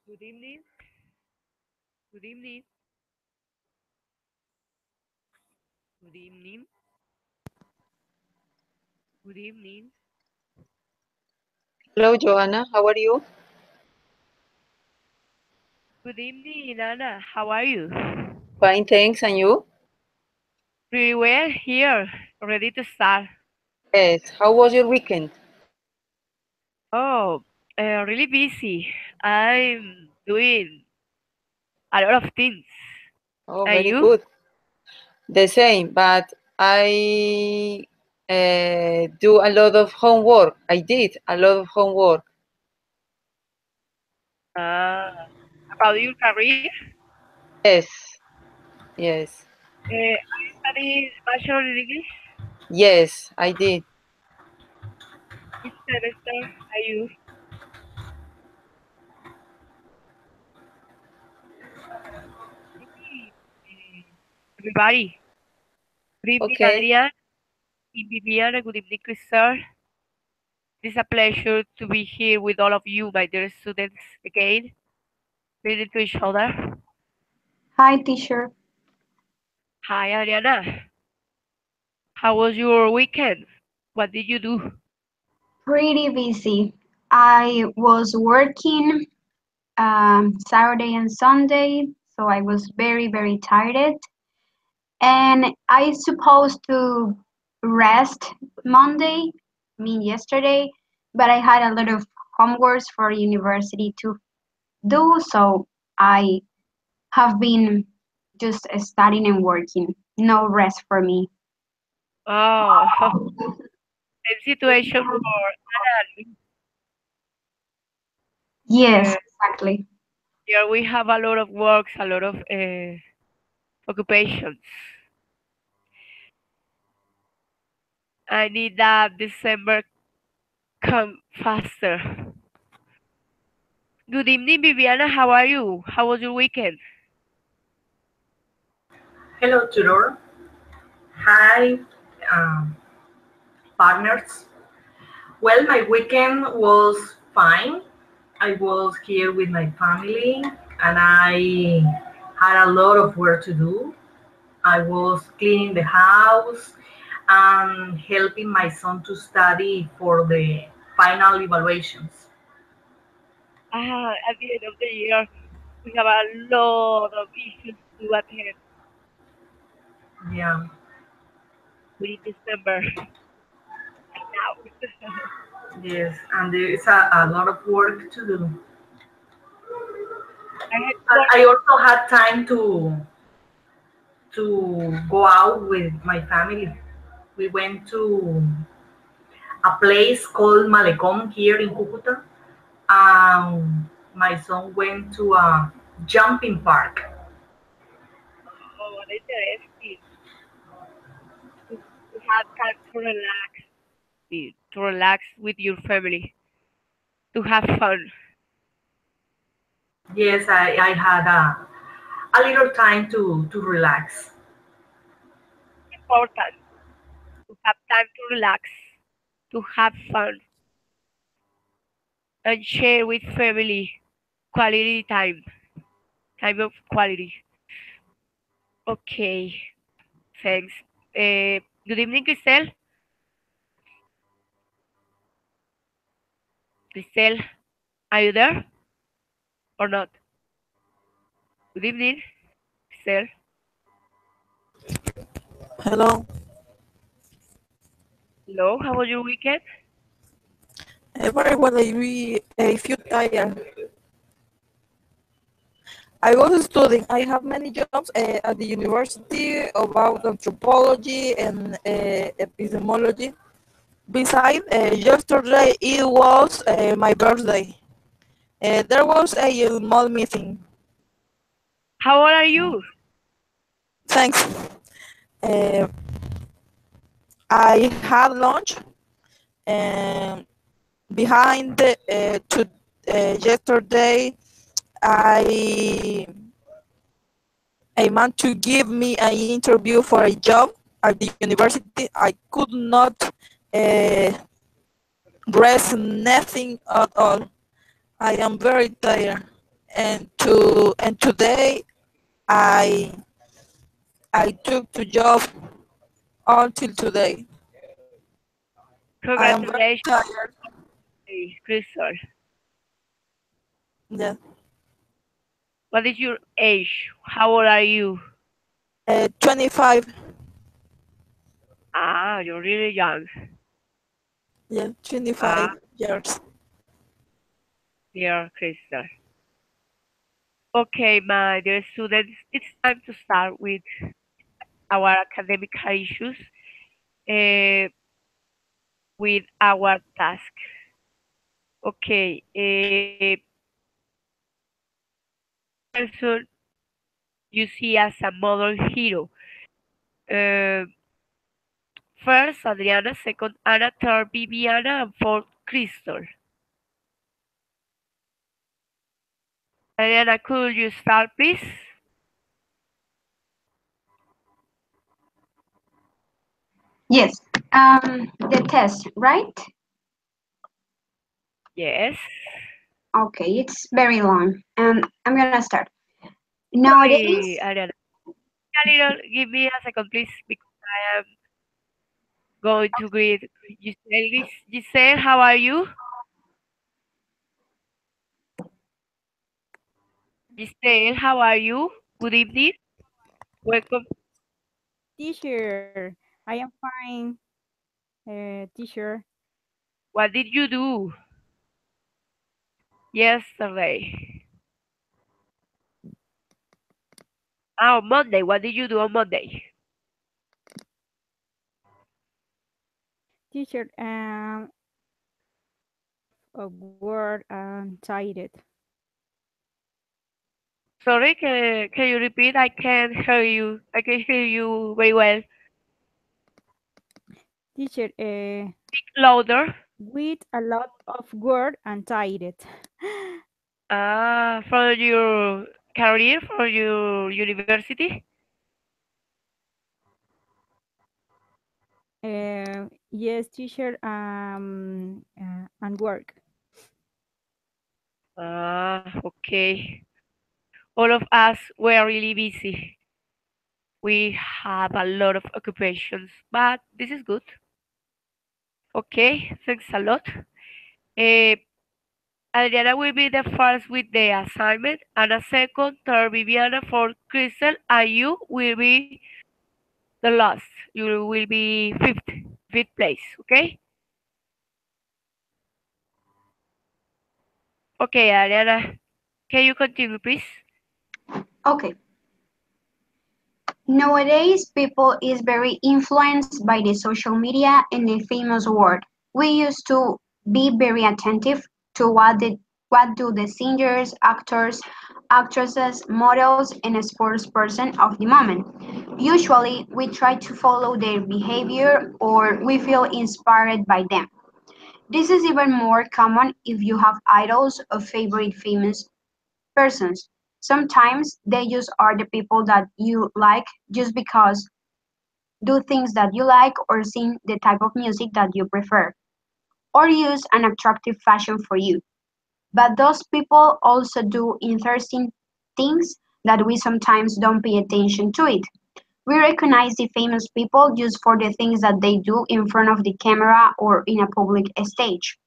Good evening. Good evening. Good evening. Good evening. Hello, Joanna. How are you? Good evening, Anna. How are you? Fine, thanks. And you? Pretty well here. Ready to start. Yes. How was your weekend? Oh, really busy. I'm doing a lot of things. Oh, And very you? good. The same, but I do a lot of homework. I did a lot of homework. Uh, about your career? Yes, yes, Are you studying Bachelor in English? yes, I did. Which semester are you? Hey, everybody. Good evening, Okay. Adrian. Good evening, Viviana. Good evening, Crystal. It is a pleasure to be here with all of you, my dear students, again, reading to each other. Hi, teacher. Hi, Adriana. How was your weekend? What did you do? Pretty busy. I was working Saturday and Sunday, so I was very tired. And I supposed to rest Monday, I mean yesterday, but I had a lot of homeworks for university to do, so I have been just studying and working. No rest for me. Oh, same situation for Anna and me. Yes, Uh, exactly. here we have a lot of works, a lot of occupations. I need that December come faster. Good evening, Viviana. How are you? How was your weekend? Hello, tutor. Hi, um, partners. Well, my weekend was fine. I was here with my family and I had a lot of work to do. I was cleaning the house and helping my son to study for the final evaluations. At the end of the year, we have a lot of issues to attend. Yeah. We need December now. Yes, and there is a lot of work to do. I had But work. I also had time to go out with my family. We went to a place called Malecón here in Cucuta. My son went to a jumping park. Oh, what interesting. To have time to relax with your family, to have fun. Yes, I had a little time to relax. Important to have time to relax, to have fun, and share with family quality time, time of quality. Okay, thanks. Good evening, Cristel. Cristel, are you there or not? Good evening, Cristel. Hello. Hello, how was your weekend? Very well. I feel tired. I was studying. I have many jobs at the university about anthropology and epistemology. Besides, yesterday it was my birthday. There was a small meeting. How old are you? Thanks. Uh, I had lunch and behind to yesterday I a man to give me an interview for a job at the university. I could not uh, rest nothing at all. I am very tired. and today I I took to job until today. I am very Congratulations, tired. Crystal. Yeah. What is your age? How old are you? 25. Ah, you're really young. Yeah, Ah, 25 years. dear Crystal. Okay, my dear students, it's time to start with our academic issues, uh, with our task. Okay, person you see as a model hero. Uh, First, Adriana, second, Anna, third, Viviana, and fourth, Crystal. Adriana, could you start, please? Yes. The test, right? Yes. Okay, it's very long. I'm gonna start. Sorry, Nowadays, Adriana. A little, give me a second, please, because I am going to greet Giselle. Giselle, how are you? Giselle, how are you? Good evening. Welcome. Teacher, I am fine. Teacher, What did you do yesterday? Oh, Monday. What did you do on Monday? teacher, a word cited. Sorry, can you repeat? I can't hear you. I can hear you very well. Teacher, Louder. with a lot of word and cited. Ah, from your career, from your university? Yes, teacher, and work. Ah, okay. All of us were really busy. We have a lot of occupations, but this is good. Okay, thanks a lot. Uh, Adriana will be the first with the assignment, and a second, third, Viviana, fourth, Crystal, and you will be the last. You will be fifth place. Okay. Okay, Adriana, can you continue, please? okay. Nowadays, people is very influenced by the social media and the famous word. We used to be very attentive to what do the singers, actors, actresses, models, and sports person of the moment. Usually, we try to follow their behavior or we feel inspired by them. This is even more common if you have idols or favorite famous persons. Sometimes they just are the people that you like just because do things that you like or sing the type of music that you prefer or use an attractive fashion for you. But those people also do interesting things that we sometimes don't pay attention to it. We recognize the famous people just for the things that they do in front of the camera or in a public stage.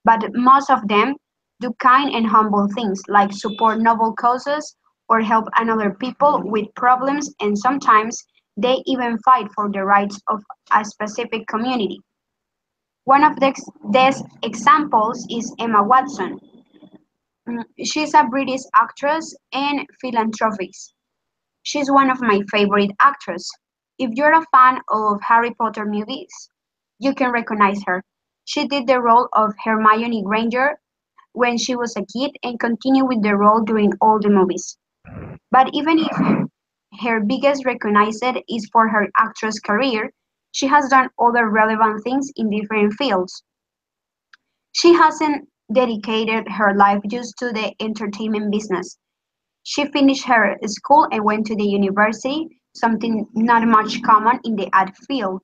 But most of them do kind and humble things like support noble causes or help another people with problems, and sometimes they even fight for the rights of a specific community. One of these examples is Emma Watson. She's a British actress and philanthropist. She's one of my favorite actors. If you're a fan of Harry Potter movies, you can recognize her. She did the role of Hermione Granger when she was a kid and continued with the role during all the movies. But even if her biggest recognition is for her actress career, she has done other relevant things in different fields. She hasn't dedicated her life just to the entertainment business. She finished her school and went to the university, something not much common in the art field.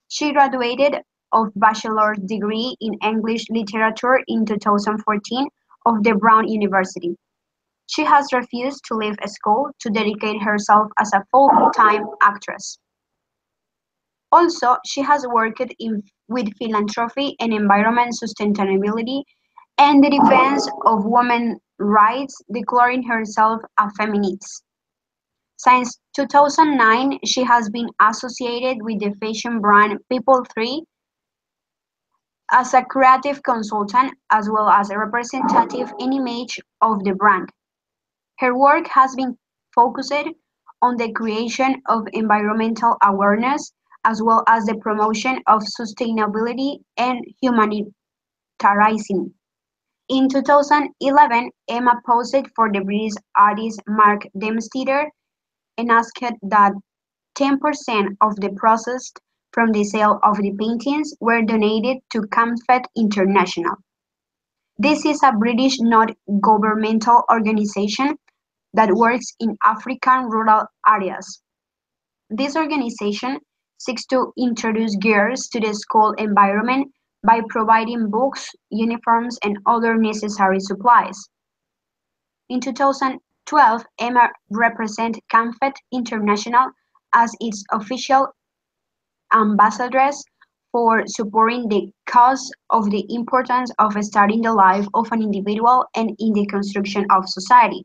She graduated of bachelor's degree in English literature in 2014 of the Brown University. She has refused to leave school to dedicate herself as a full-time actress. Also, she has worked with philanthropy and environment sustainability and the defense of women's rights, declaring herself a feminist. Since 2009, she has been associated with the fashion brand People3 as a creative consultant as well as a representative in image of the brand. Her work has been focused on the creation of environmental awareness as well as the promotion of sustainability and humanitarianism. In 2011, Emma posed for the British artist Mark Dempster and asked that 10% of the proceeds from the sale of the paintings were donated to CAMFED International. This is a British non-governmental organization that works in African rural areas. This organization seeks to introduce girls to the school environment by providing books, uniforms, and other necessary supplies. In 2012, Emma represented CAMFED International as its official ambassadress for supporting the cause of the importance of studying the life of an individual and in the construction of society.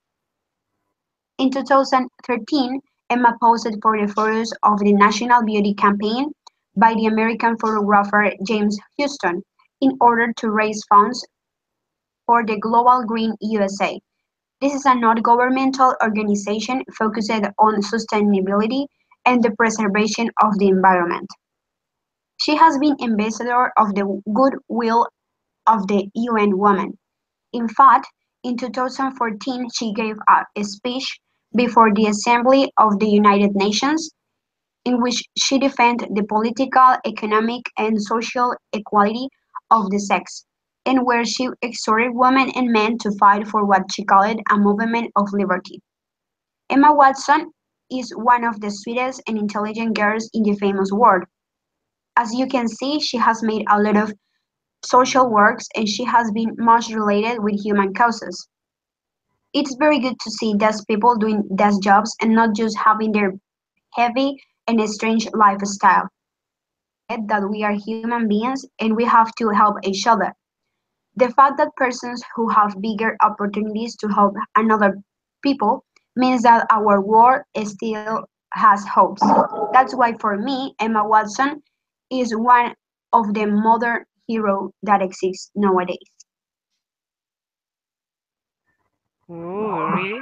In 2013, Emma posed for the photos of the National Beauty Campaign by the American photographer James Houston in order to raise funds for the Global Green USA. This is a non-governmental organization focused on sustainability and the preservation of the environment. She has been ambassador of the goodwill of the UN Women. In fact, in 2014 she gave a speech before the Assembly of the United Nations in which she defended the political, economic, and social equality of the sex, and where she exhorted women and men to fight for what she called a movement of liberty. Emma Watson is one of the sweetest and intelligent girls in the famous world. As you can see, she has made a lot of social works and she has been much related with human causes. It's very good to see these people doing these jobs and not just having their heavy and strange lifestyle. Forget that we are human beings and we have to help each other. The fact that persons who have bigger opportunities to help another people means that our world still has hopes. That's why for me, Emma Watson is one of the modern heroes that exists nowadays. Oh, really?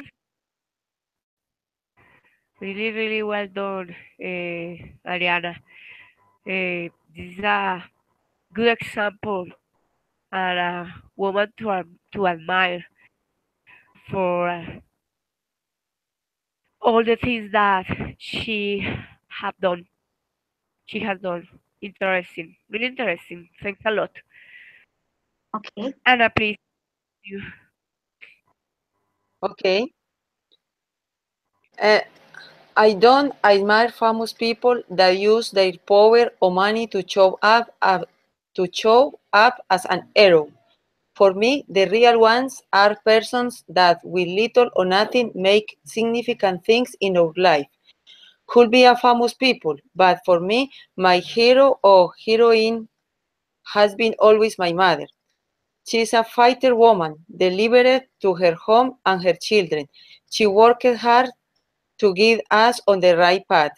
Really, really well done, Ariana. This is a good example and a woman to admire for all the things that have done. She has done. Interesting, really interesting. Thanks a lot, Okay. Anna. Please, you. Okay. Uh, I don't admire famous people that use their power or money to show up as an hero. For me, the real ones are persons that with little or nothing make significant things in our life. Could be a famous people, but for me, my hero or heroine has been always my mother. She is a fighter woman, delivered to her home and her children. She worked hard to guide us on the right path.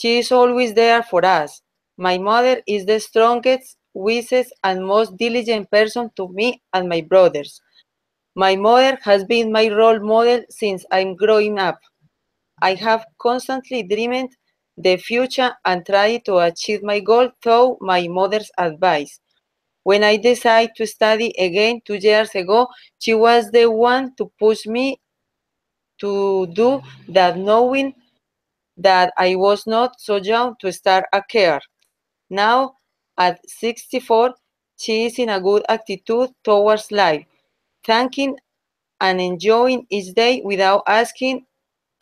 She is always there for us. My mother is the strongest, wisest, and most diligent person to me and my brothers. My mother has been my role model since I'm growing up. I have constantly dreamed the future and tried to achieve my goal through my mother's advice. When I decided to study again 2 years ago, she was the one to push me to do that, knowing that I was not so young to start a career. Now, at 64, she is in a good attitude towards life, thanking and enjoying each day without asking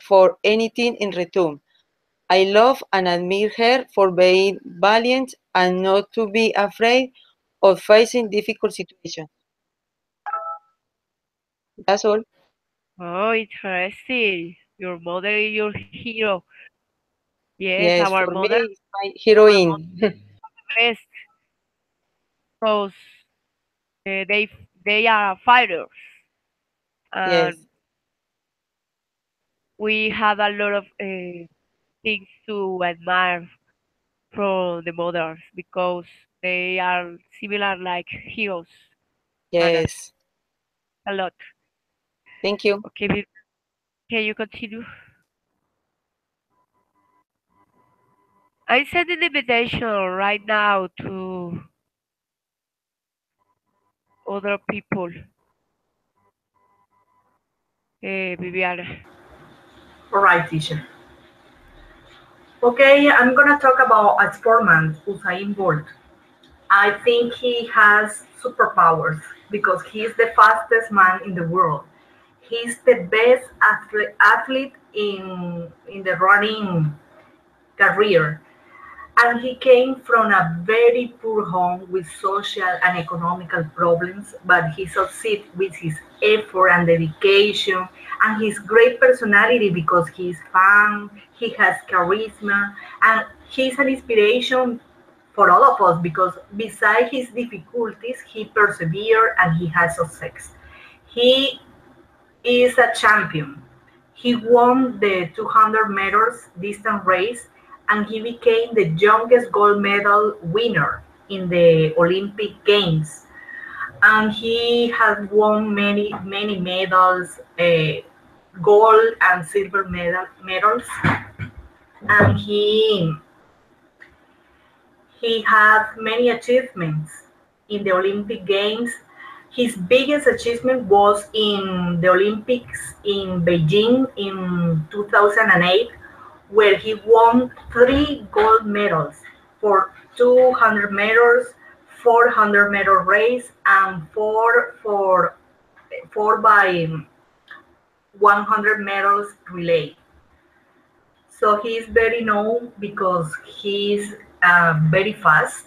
for anything in return. I love and admire her for being valiant and not to be afraid of facing difficult situations. That's all. Oh, interesting. Your mother is your hero. Yes, Yes, our for me, mother, it's my our mother heroine. best because they are fighters, Yes, and we have a lot of things to admire from the mothers because they are similar like heroes and yes. a lot. Thank you. Okay, can you continue? I send an invitation right now to other people, Viviana. All right, teacher. Okay, I'm gonna talk about a sportman, Usain Bolt. I think he has superpowers because he's the fastest man in the world. He's the best athlete in the running career, and he came from a very poor home with social and economical problems, but he succeeded with his effort and dedication and his great personality because he's fun, he has charisma, and he's an inspiration for all of us because beside his difficulties, he persevered and he has success. He is a champion. He won the 200 meters distance race and he became the youngest gold medal winner in the Olympic Games. And he has won many medals, gold and silver medals. And he had many achievements in the Olympic Games. His biggest achievement was in the Olympics in Beijing in 2008, where he won three gold medals for 200 meters, 400-meter race, and four by 100 meters relay. So he is very known because he's very fast.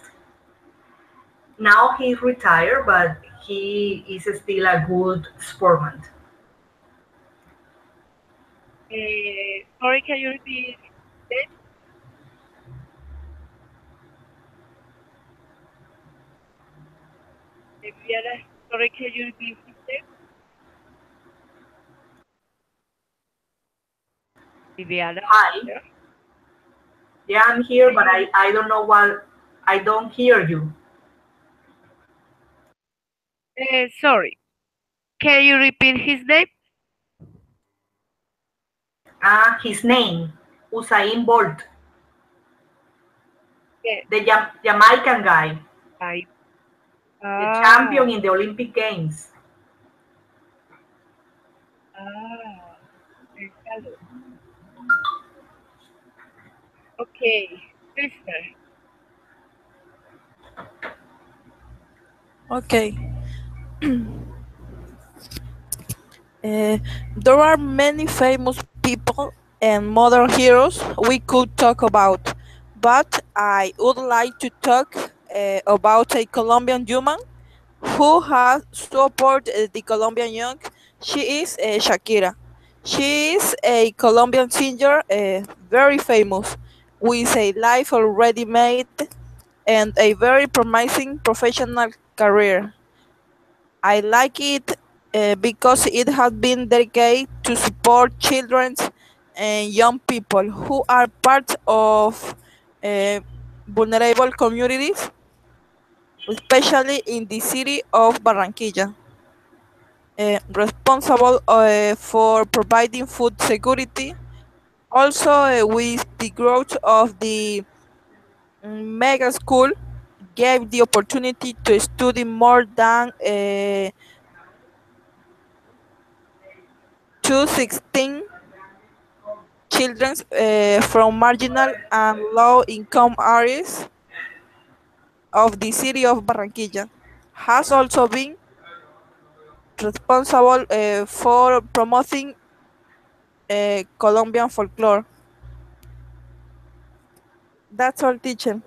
Now he's retired, but he is still a good sportsman. Sorry, can you repeat that, Viviana? Sorry, can you repeat that, Viviana? Hi, Yeah. yeah, I'm here, Can but you I don't know what, I don't hear you. sorry, can you repeat his name? His name, Usain Bolt, Yes, the Jamaican guy, I. the Ah, champion in the Olympic Games. ah, hello. Okay, listener. Okay. Uh, there are many famous people and modern heroes we could talk about, but I would like to talk about a Colombian woman who has supported the Colombian young. She is Shakira. She is a Colombian singer, very famous, with a life already made and a very promising professional career. I like it because it has been dedicated to support children and young people who are part of uh, vulnerable communities, especially in the city of Barranquilla. Responsible for providing food security, also with the growth of the mega school gave the opportunity to study more than 216 children from marginal and low income areas of the city of Barranquilla. Has also been responsible for promoting Colombian folklore. That's all, teacher.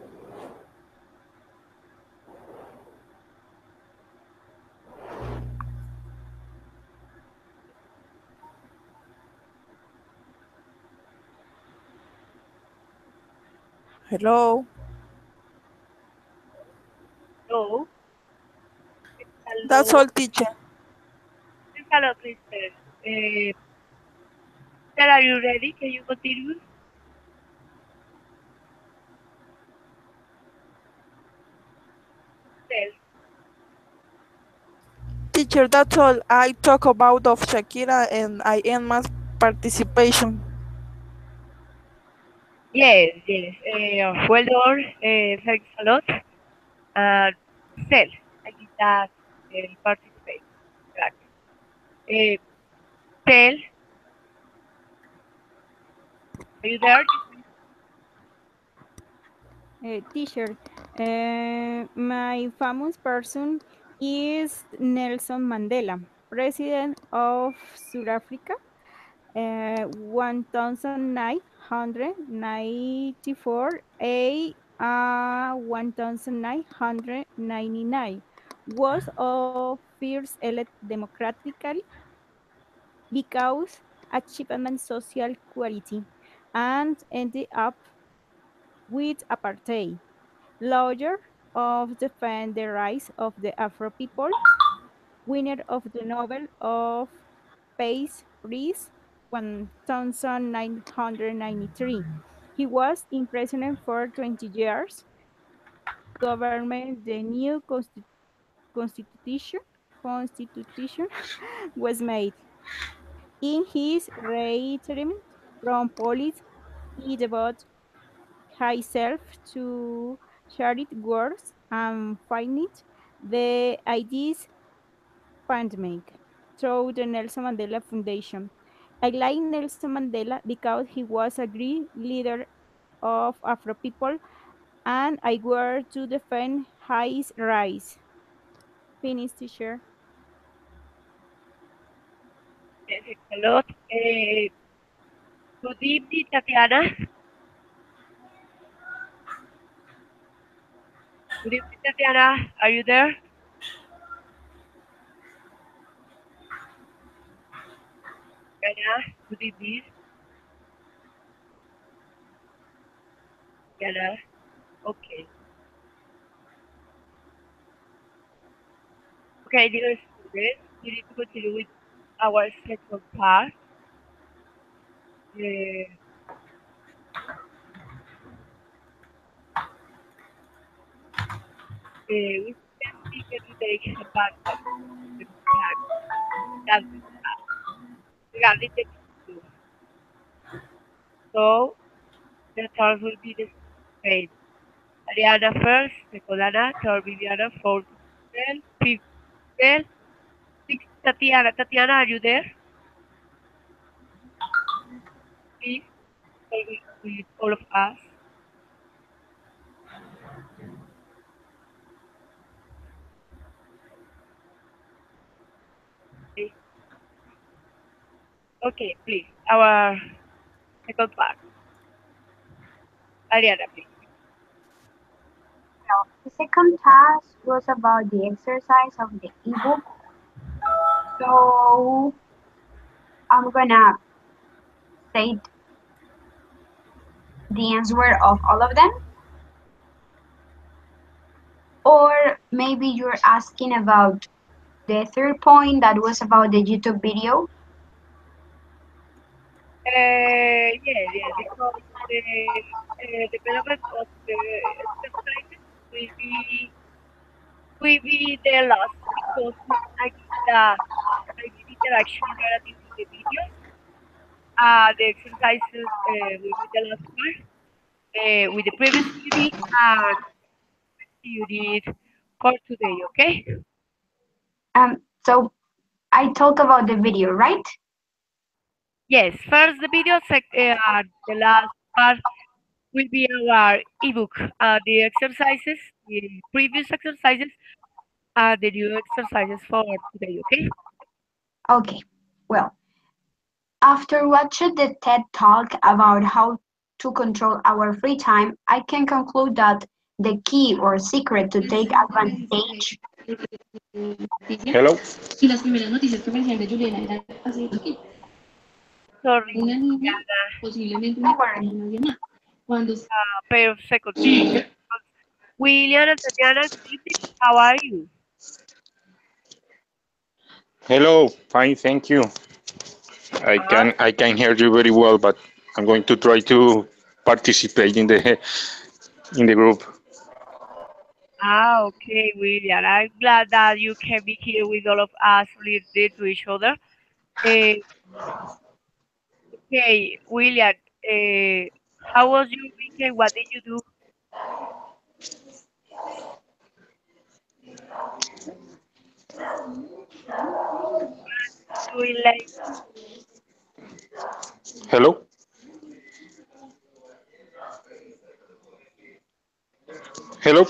Hello. No. That's Hello. all, teacher. Hello, Kristen. Sir, are you ready? Can you continue? Tell. Teacher, that's all. I talk about of Shakira and I end my participation. Yes, yes. Well done. Thanks a lot. And Sel, I did that participate. Right. Uh, Sel, are you there? Teacher, my famous person is Nelson Mandela, President of South Africa, 1994, 1999, was of first elected democratically because achievement social equality and ended up with apartheid. Lawyer of defend the rights of the Afro people, winner of the Nobel of Peace Prize 1993. He was in prison for 20 years. Government the new constitution was made. In his retirement from police, he devoted himself to charity works and finding the ideas pandemic through the Nelson Mandela Foundation. I like Nelson Mandela because he was a great leader of Afro people and I work to defend his rights. Finish, teacher. Thanks a lot. Good evening, Tatiana. Good evening, Tatiana. Are you there? Tatiana, good evening. Tatiana. Okay. Okay, dear students, we need to continue with our second part. Uh, we can take a part of the plan that we have regarding the two. So the third will be the same. Ariana first, second Anna, third Viviana, fourth Giselle, fifth Giselle, sixth Tatiana. Tatiana, are you there? Please, stay with all of us. Okay, okay, please. Our second part. Ariana, please. The second task was about the exercise of the ebook. So I'm gonna say the answer of all of them. Or maybe you're asking about the third point that was about the YouTube video. Yeah, because the development of the exercises will be the last because I think that I did interaction relative to the videos. The exercises will be the last part with the previous unit and unit for today. Okay? So I talk about the video, right? Yes. First the video, the last part will be our ebook. The exercises, the previous exercises, the new exercises for today. Okay? Okay. Well, after watching the TED Talk about how to control our free time, I can conclude that the key or secret to take advantage. Hello. Sorry, Diana. No worries. pair of seconds. William and Tatiana, good evening. How are you? Hello, fine, thank you. Uh, I can hear you very well, but I'm going to try to participate in the group. okay, William. I'm glad that you can be here with all of us related to each other. Uh, okay, William, how was your weekend? What did you do? Doing like, Hello, hello,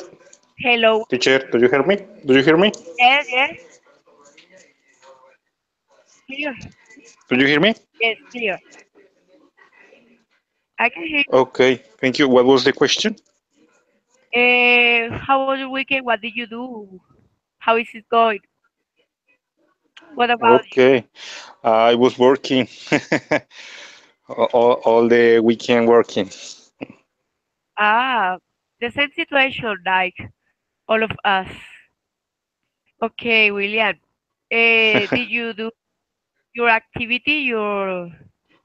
hello. teacher. Do you hear me? Do you hear me? Yes, yes, clear. Do you hear me? Yes, clear. I can hear Okay, thank you. What was the question? you. How was your weekend? What did you do? How is it going? What about you? Okay, I was working all the weekend working. Ah, the same situation like all of us. Okay, William. Did you do your activity, your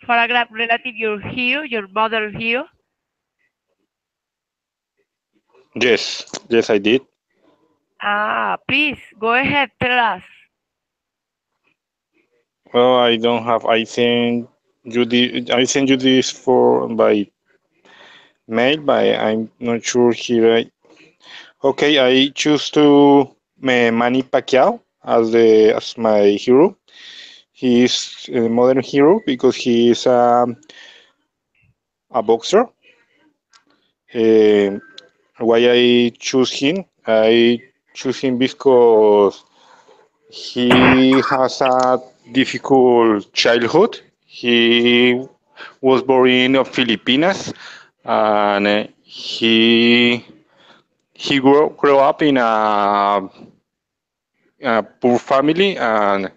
paragraph relative, your hero, your mother hero? Yes, yes, I did. Ah, please go ahead, tell us. Well, I don't have. I think you did. I sent you this for by mail, but I'm not sure here. Okay, I choose to Manny Pacquiao as my hero. He is a modern hero because he is a boxer. Uh, why I choose him? I choose him because he has a difficult childhood. He was born in Philippines, and he grew up in a poor family and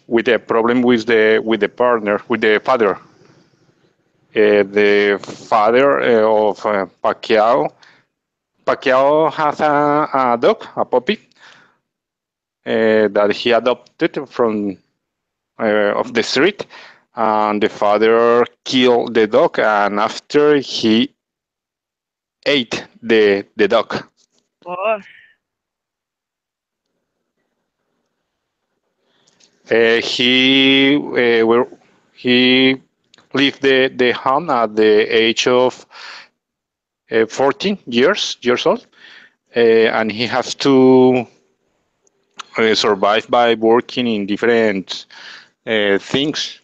with a problem with the partner, with the father. The father of Pacquiao. Pacquiao has a dog, a puppy, that he adopted from of the street, and the father killed the dog, and after he ate the dog. Oh, He left the home at the age of 14 years old, and he has to survive by working in different things.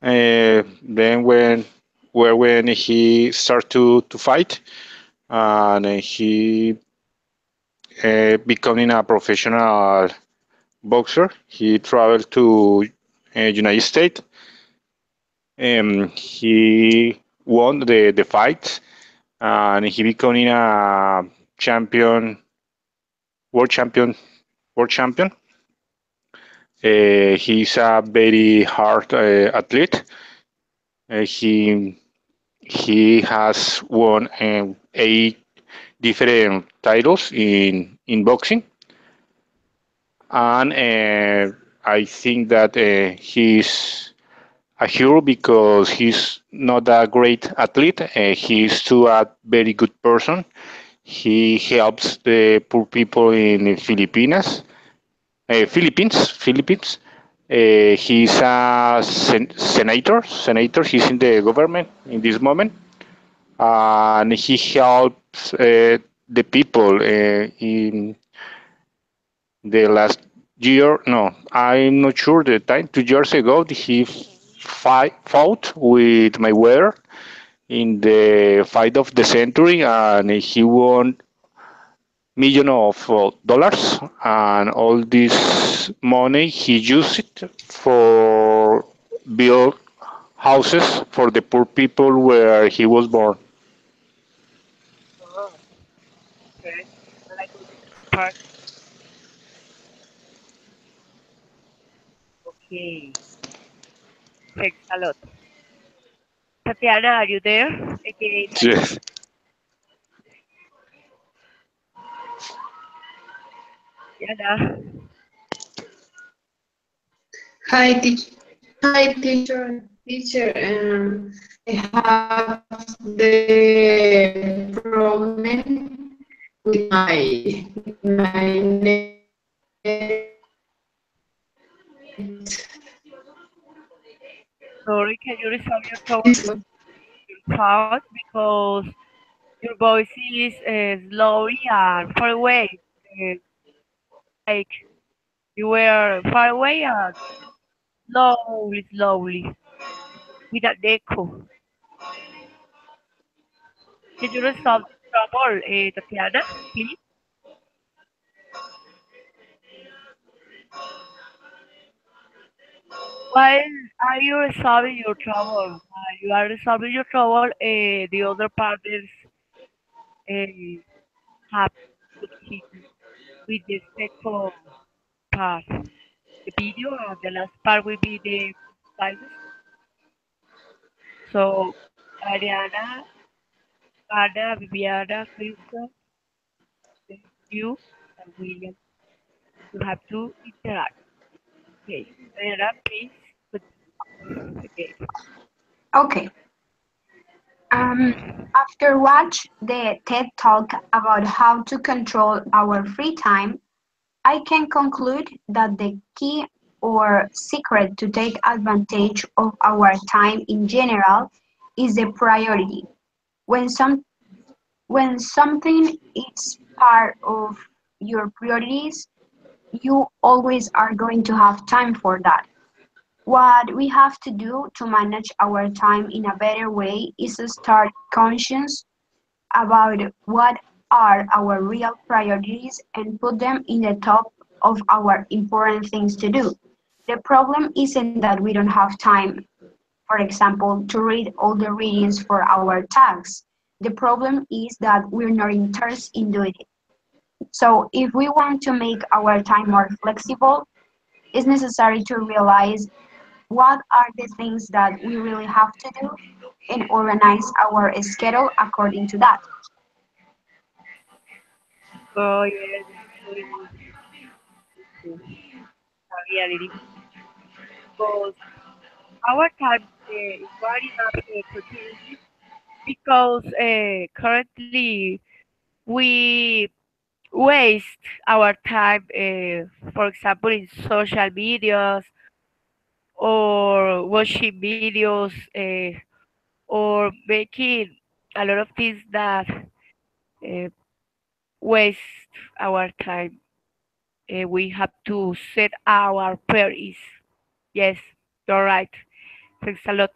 Then when he started to fight, and he becoming a professional boxer, he traveled to United States. He won the fight, and he becoming a champion, world champion, world champion. He's a very hard athlete. He has won 8 different titles in boxing, and I think that he's a hero because he's not a great athlete. He's too a very good person. He helps the poor people in Philippines. He's a senator. Senator. He's in the government in this moment, and he helps the people in the last year. No, I'm not sure the time. 2 years ago, he fought with Mayweather in the fight of the century, and he won million of dollars, and all this money he used it for build houses for the poor people where he was born. oh, okay. I like all this part. Okay. Thanks a lot. Tatiana, are you there? again. Yes. Yana. Hi, teacher. Teacher, I have the problem with my net. Sorry, can you resolve your This thought because your voice is slowly and far away. Uh, like you were far away and slowly, slowly, with an echo. Can you resolve the trouble, Tatiana, please? While are you resolving your trouble? While you are resolving your trouble, the other partners uh, have to continue with the second part. The video and the last part will be the exercises. So, Ariana, Anna, Viviana, Crystal, you, and William, you have to interact. Okay, Ariana, please continue again. Okay. After watch the TED Talk about how to control our free time, I can conclude that the key or secret to take advantage of our time in general is the priority. When some when something is part of your priorities, you always are going to have time for that. What we have to do to manage our time in a better way is to start conscious about what are our real priorities and put them in the top of our important things to do. The problem isn't that we don't have time, for example, to read all the readings for our tasks. The problem is that we're not interested in doing it. So if we want to make our time more flexible, it's necessary to realize what are the things that we really have to do and organize our schedule according to that. Oh, yes, this is very good to reality because our time is running up continuously because currently we waste our time, for example, in social medias or watching videos or making a lot of things that uh, waste our time. We have to set our priorities. Yes, you're right. Thanks a lot.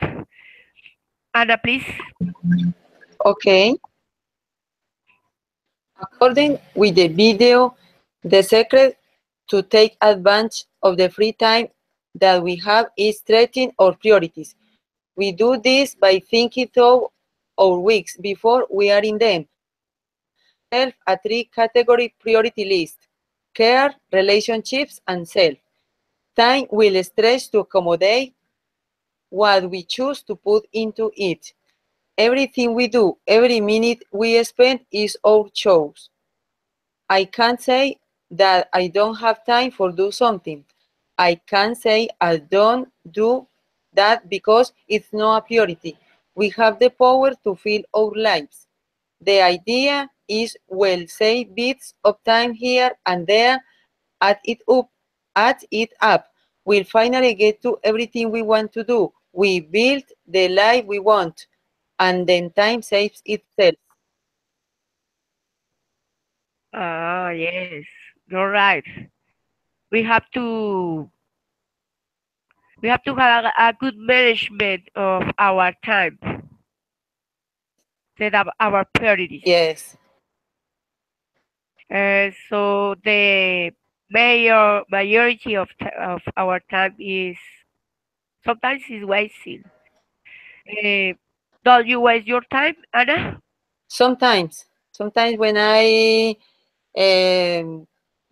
Anna, please. Okay. According with the video, the secret to take advantage of the free time that we have is setting our priorities. We do this by thinking through our weeks before we are in them. Self a three-category priority list: care, relationships, and self. Time will stretch to accommodate what we choose to put into it. Everything we do, every minute we spend is our choice. I can't say that I don't have time for do something. I can't say I don't do that because it's not a priority. We have the power to fill our lives. The idea is we'll save bits of time here and there, add it up, add it up. We'll finally get to everything we want to do. We build the life we want, and then time saves itself. Ah, yes, you're right. We have to we have to have a good management of our time, set up our priorities. Yes. So the majority of our time is sometimes is wasting. Uh, don't you waste your time, Anna? Sometimes when I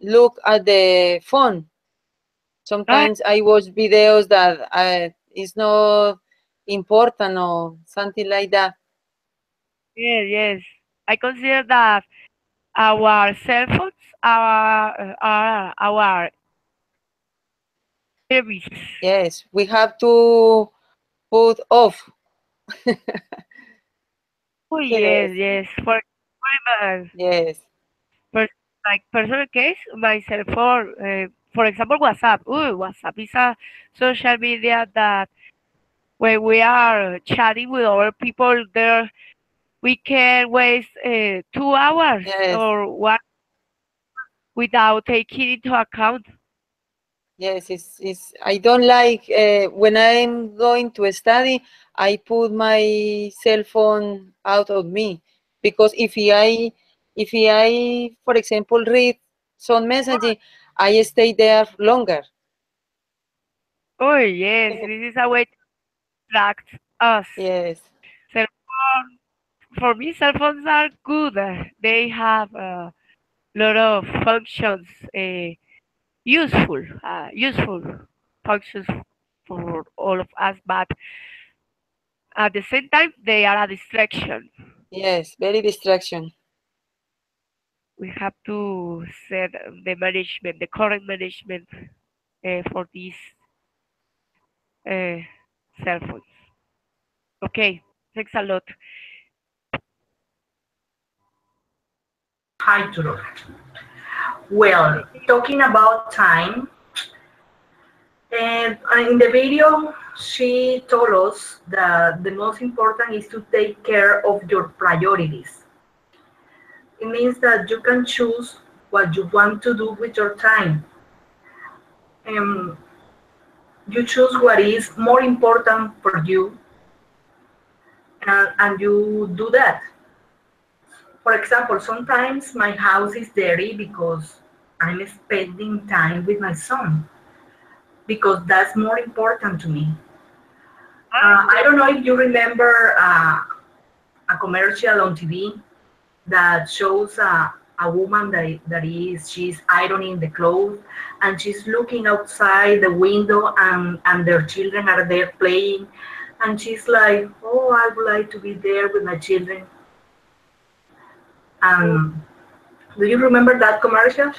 look at the phone, Ah, sometimes I watch videos that is not important or something like that. Yes, yes. I consider that our cell phones are our service. Yes, we have to put off. Oh yes, Yes, yes. yes, Per, like personal case, my cell phone, for example, WhatsApp. Ooh, WhatsApp is a social media that when we are chatting with other people there, we can waste 2 hours yes, or one without taking into account. yes. I don't like when I'm going to study, I put my cell phone out of me because if I, for example, read some messaging, I stay there longer. Oh yes, this is a way to distract us. Yes, Cell phone, for me, cell phones are good. They have a lot of functions, useful functions for all of us, but at the same time, they are a distraction. yes, very distraction. We have to set the management, the current management for these uh, cell phones. Okay, thanks a lot. Hi, Tudor. Well, talking about time, and in the video, she told us that the most important is to take care of your priorities. It means that you can choose what you want to do with your time. Um, you choose what is more important for you, and you do that. For example, sometimes my house is dirty because I'm spending time with my son, because that's more important to me. Ah, I don't know if you remember a commercial on TV that shows a woman she's ironing the clothes, and she's looking outside the window, and their children are there playing, and she's like, oh, I would like to be there with my children. And do you remember that commercial?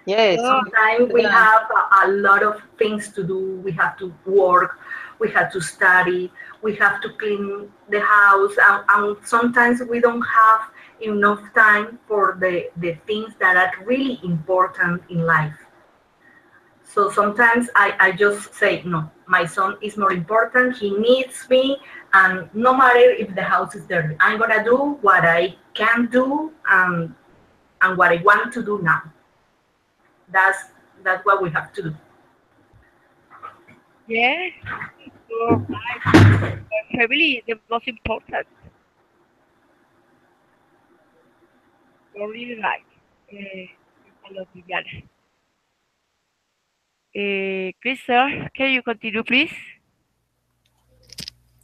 Yes, oh, Sometimes we yeah, have a lot of things to do. We have to work, we have to study, we have to clean the house, and sometimes we don't have enough time for the things that are really important in life. So sometimes I just say, no, my son is more important, he needs me, and no matter if the house is dirty, I'm gonna do what I can do, and what I want to do now. That's that's what we have to do. yes, you're right. Family is the most important. You're really right. Thanks a lot, Viviana. Crystal, can you continue, please?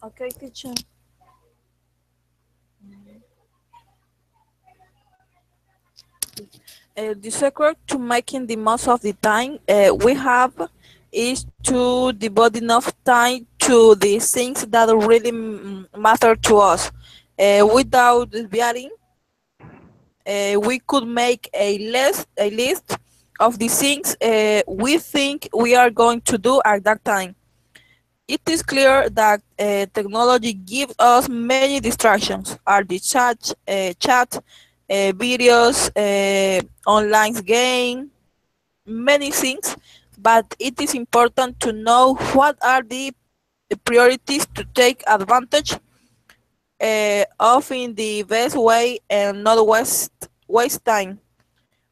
Okay, teacher. The secret to making the most of the time we have is to devote enough time to the things that really matter to us. Without desviating, we could make a list of the things we think we are going to do at that time. It is clear that technology gives us many distractions. Are the chat, videos, online game, many things. But it is important to know what are the priorities to take advantage of in the best way and not waste time.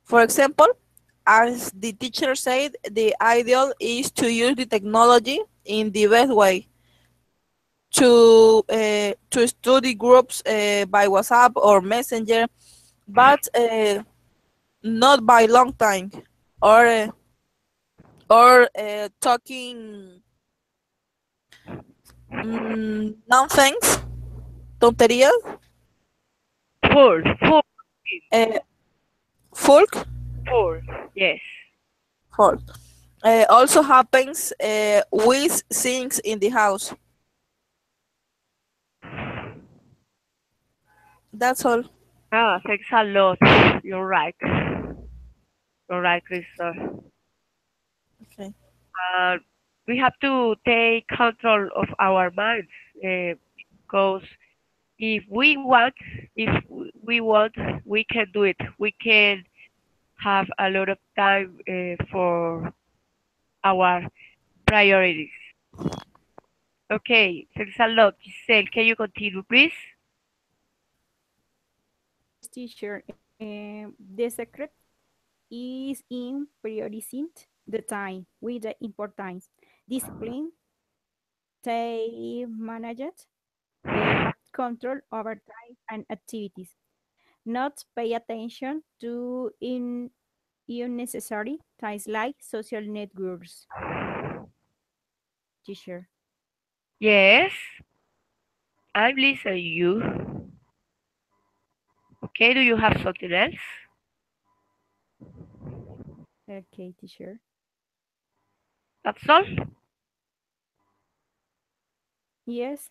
For example, as the teacher said, the ideal is to use the technology in the best way to study groups by WhatsApp or Messenger, but not by long time or uh, or talking nonsense, tonterías. Full, Uh, folk, full. Yes. folk. Also happens with things in the house. That's all. Ah, thanks a lot. You're right. You're right, Crystal. Okay. Uh, we have to take control of our minds because if we want, if we want, we can do it. We can have a lot of time for our priorities. Okay, thanks a lot, Giselle. Can you continue, please? Yes, teacher. The secret is in prioritizing the time with the importance. Discipline, time management, control over time and activities. Not pay attention to unnecessary things like social networks. Teacher. Yes, I'm listening you. Okay, do you have something else? Okay, teacher. That's all? Yes.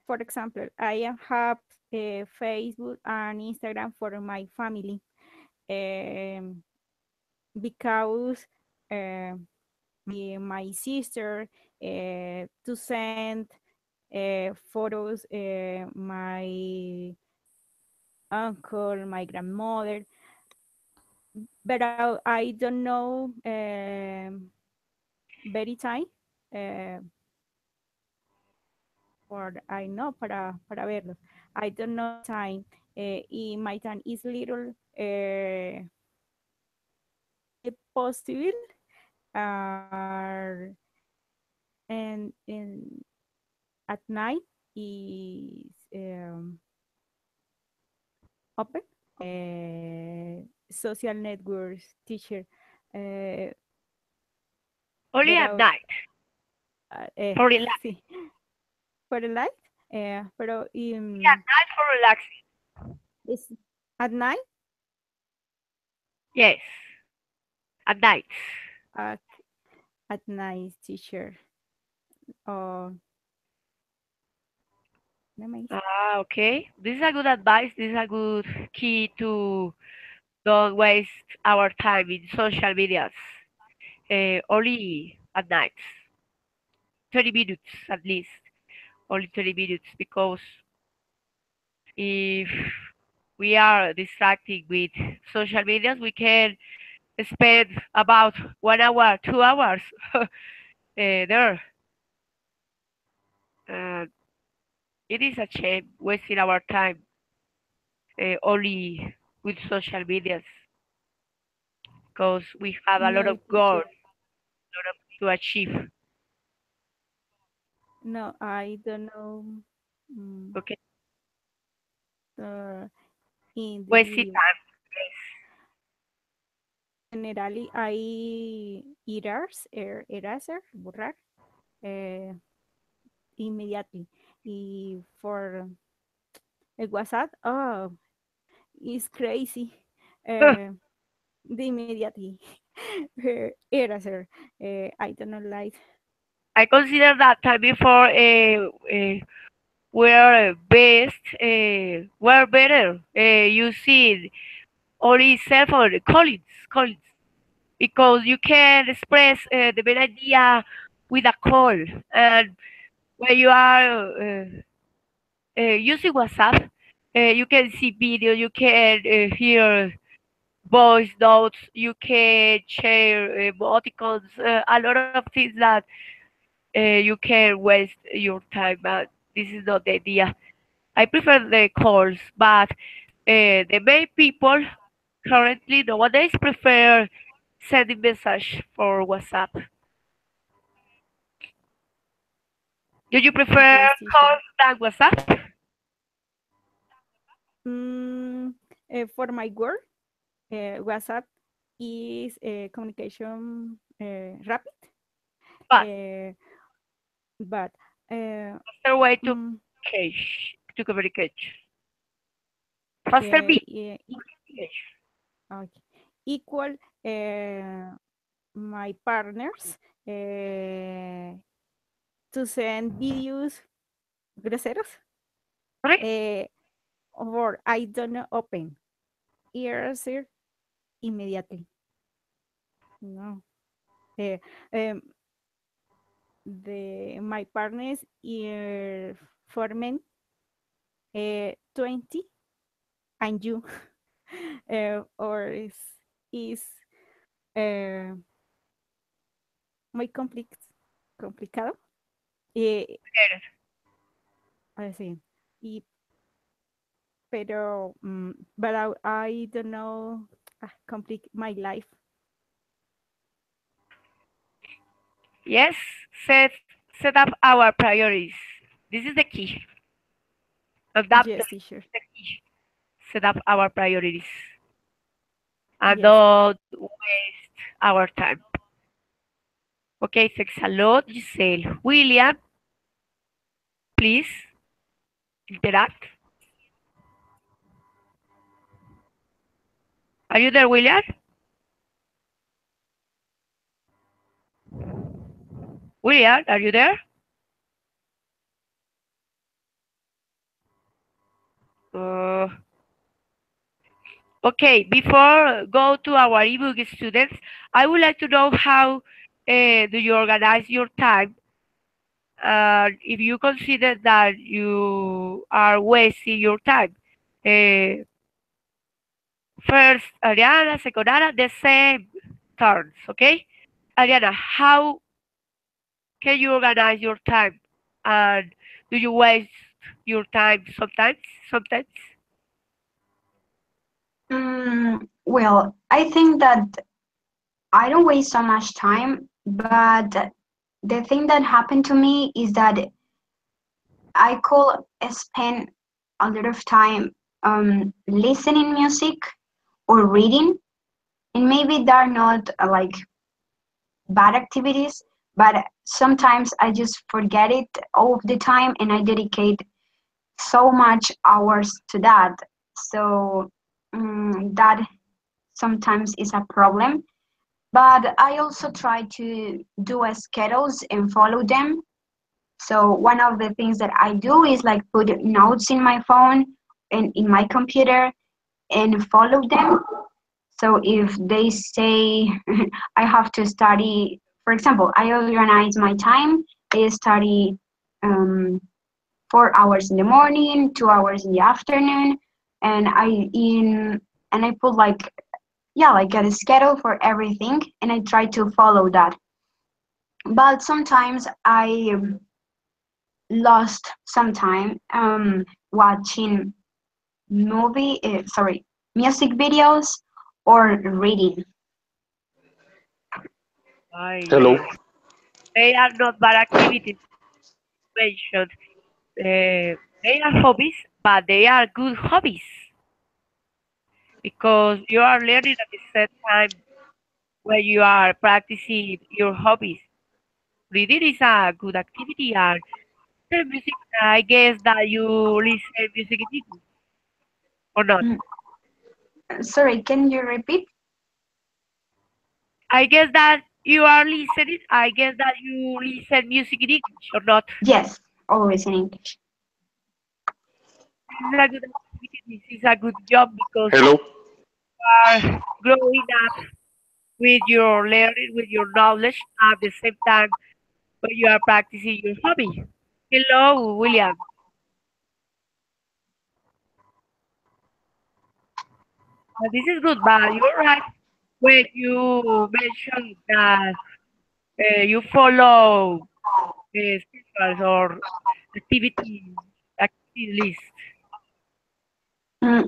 For example, I have Facebook and Instagram for my family um, because my sister to send photos, my uncle, my grandmother, but I don't know very time. Uh, or I know para verlos. I don't know time. Y my time is little possible uh, and at night is open social networks teacher uh, Only but at night, for relax. sí, for the light pero At night for relaxing. it's at night Yes, at night. uh, at night teacher oh no me dice. Ah, okay. This is a good advice. This is a good key to don't waste our time in social medias. Only at night. 20 minutes at least. Only 20 minutes because if we are distracted with social medias, we can spend about 1 hour, 2 hours there. And it is a shame wasting our time only with social medias because we have a lot No of goals, teacher to achieve. no I don't know mm, Okay, uh, in the wasting video time. generally I eraser borrar uh, immediately y for el WhatsApp oh it's crazy Yes. uh, the immediately eraser I don't know like I consider that time before were best, were better. You see, only cell phone, calls, because you can express the main idea with a call. And when you are using WhatsApp, you can see video, you can hear voice notes, you can share emoticons, a lot of things that you can waste your time. But this is not the idea. I prefer the calls, but the main people currently nowadays prefer sending message for WhatsApp. Do you prefer yes teacher calls than WhatsApp? mm, for my work WhatsApp is communication rapid But uh, but uh, faster way to mm, communicate. Faster be yeah, communication. okay. Equal my partners to send videos groseros Correct? uh, or I don't open ears immediately. No. Eh, um, my partner's ear for men 20 and you or is uh, muy complicado. Así. Y, pero, but I don't know, complete my life. Yes, set up our priorities. This is the key. Adapt Yes, teacher. the key. Set up our priorities and Yes. don't waste our time. Okay, thanks a lot, Giselle. William, please interact. Are you there, William? William, are you there? Uh, okay, before go to our ebook students, I would like to know how do you organize your time? If you consider that you are wasting your time. First, Ariana, second, Ana, the same turns, okay? Ariana, how can you organize your time? And do you waste your time sometimes? Sometimes? Well, I think that I don't waste so much time, but the thing that happened to me is that I could spend a lot of time listening music or reading, and maybe they're not like bad activities, but sometimes I just forget it all of the time, and I dedicate so much hours to that. So that sometimes is a problem. But I also try to do a schedules and follow them. So one of the things that I do is like put notes in my phone and in my computer and follow them. So if they say I have to study, for example, I organize my time. I study 4 hours in the morning, 2 hours in the afternoon, and I put like, yeah, like a schedule for everything, and I try to follow that. But sometimes I lost some time watching music videos or reading. Hello. They are not bad activities mentioned. They are hobbies, but they are good hobbies because you are learning at the same time when you are practicing your hobbies. Reading is a good activity, and the music, I guess that you listen music in English or not. Mm, Sorry, can you repeat? I guess that you are listening. I guess that you listen music in English or not. Yes, always in English. This is a good activity. This is a good job because Hello. you are growing up with your learning, with your knowledge at the same time when you are practicing your hobby. Hello, William. This is good, but you're right when you mentioned that you follow schedules or activity activity list.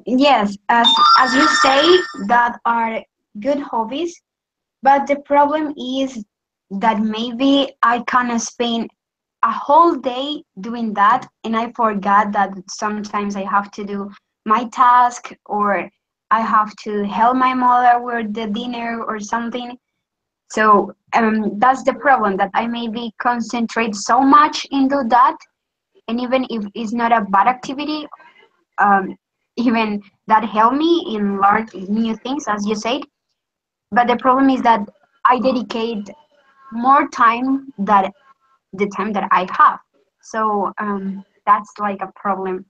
Yes, as you say, that are good hobbies, but the problem is that maybe I can spend a whole day doing that, and I forgot that sometimes I have to do my task, or I have to help my mother with the dinner or something. So that's the problem, that I maybe concentrate so much into that, and even if it's not a bad activity, um, even that help me in learn new things, as you said. But the problem is that I dedicate more time than the time that I have. So that's like a problem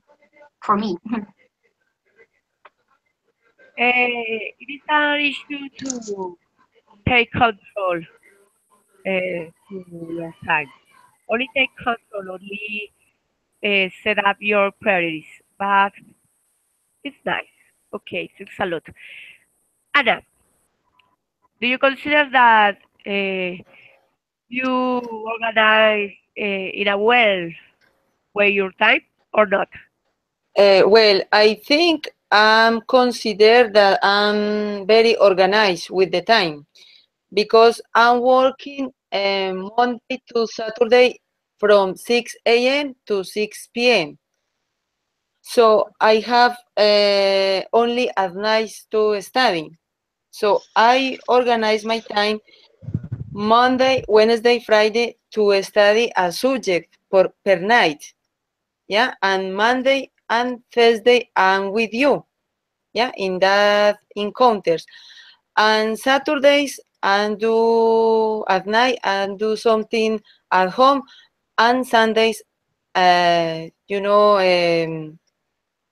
for me. it is an issue to take control to your time. Only take control, only set up your priorities. But it's nice. Okay, thanks a lot. Anna, do you consider that you organize in a well way your time or not? Well, I think I'm consider that I'm very organized with the time because I'm working Monday to Saturday from 6 a.m. to 6 p.m. So I have only at night to study. So I organize my time Monday, Wednesday, Friday to study a subject per night. Yeah, and Monday and Thursday I'm with you. Yeah, in that encounters. And Saturdays and do at night and do something at home. And Sundays,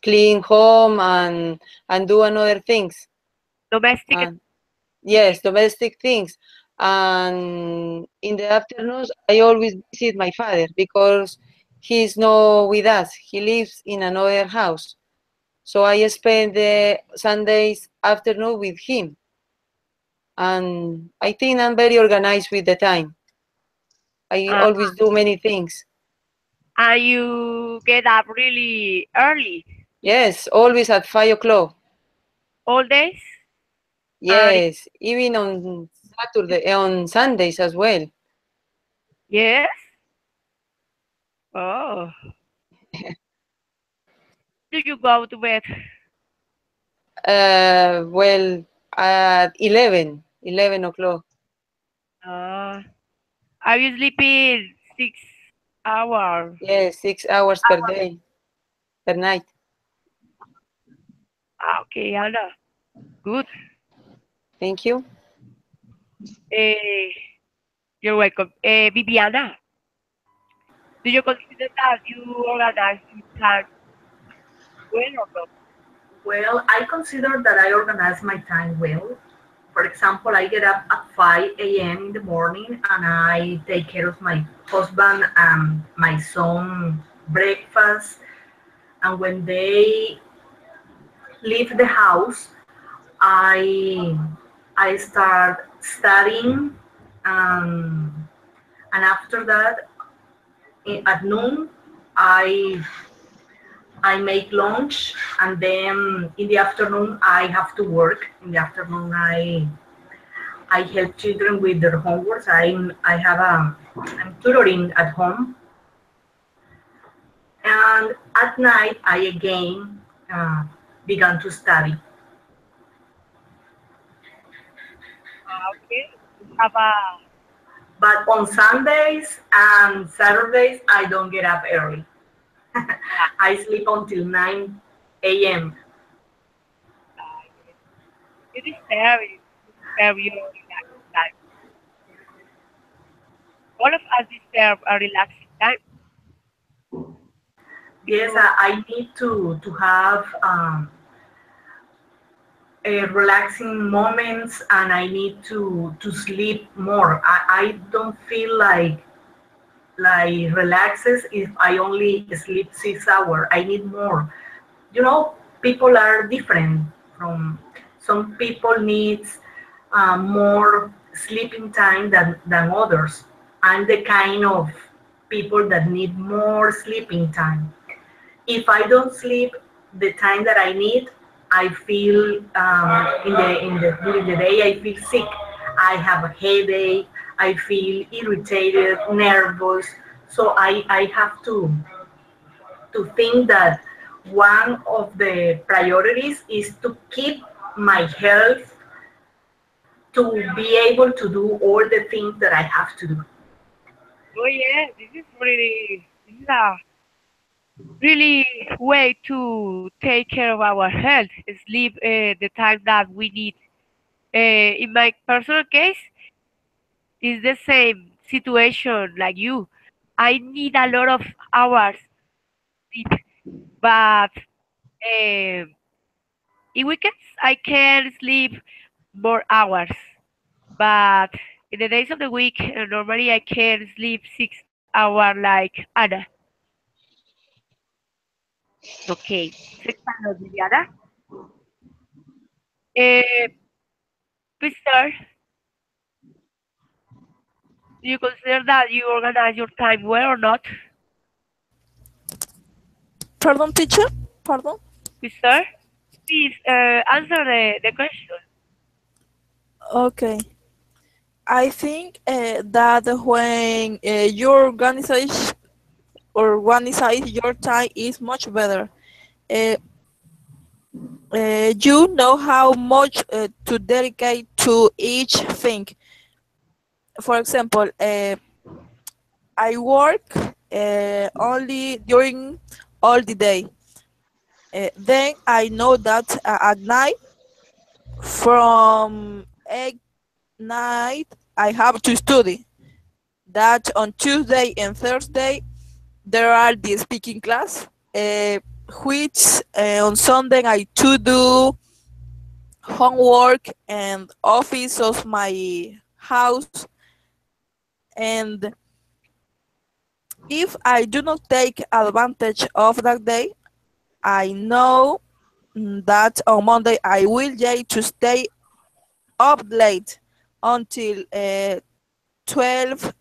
clean home and do another things. Domestic. And yes, domestic things. And in the afternoons, I always visit my father because he's not with us. He lives in another house. So I spend the Sundays afternoon with him. And I think I'm very organized with the time. I Uh, always do many things. and you get up really early Yes, always at 5 o'clock. all days. And Yes, even on Saturday, on Sundays as well. yes. Oh, do you go to bed? Well, at 11 o'clock. Uh, are you sleeping 6 hours? Yes, 6 hours per day, per night. Okay, Anna. Good. Thank you. Uh, you're welcome. Viviana, do you consider that you organize your time well or not? Well, I consider that I organize my time well. For example, I get up at 5 a.m. in the morning and I take care of my husband and my son breakfast. And when they leave the house, I I start studying, um, and after that, at noon, I I make lunch, and then in the afternoon I have to work. In the afternoon, I help children with their homework. I'm tutoring at home, and at night I again began to study. Okay. Have a But on Sundays and Saturdays I don't get up early. I sleep until 9 a.m. you deserve your relaxing time. All of us deserve a relaxing time. Yes, You I need to have relaxing moments, and I need to sleep more. I don't feel like relaxes if I only sleep 6 hours. I need more. People are different. From some people needs more sleeping time than others. I'm the kind of people that need more sleeping time. If I don't sleep the time that I need, I feel in the during the day I feel sick. I have a headache. I feel irritated, nervous. So I have to think that one of the priorities is to keep my health, to be able to do all the things that I have to do. oh yeah, this is a really way to take care of our health. Sleep the time that we need. In my personal case, it's the same situation like you. I need a lot of hours sleep, but um In weekends, I can sleep more hours, but in the days of the week, normally I can sleep 6 hours like Anna. Okay, 6 hours, Viviana. Uh, please, sir, do you consider that you organize your time well or not? Pardon, teacher? Pardon? Please, sir, please answer the question. Okay. I think that when you organize your time is much better. Uh, you know how much to dedicate to each thing. For example, I work only during all the day. Then I know that at night from 8 night I have to study. That on Tuesday and Thursday there are the speaking class, which on Sunday I to do homework and office of my house. And if I do not take advantage of that day, I know that on Monday I will need to stay up late until 12,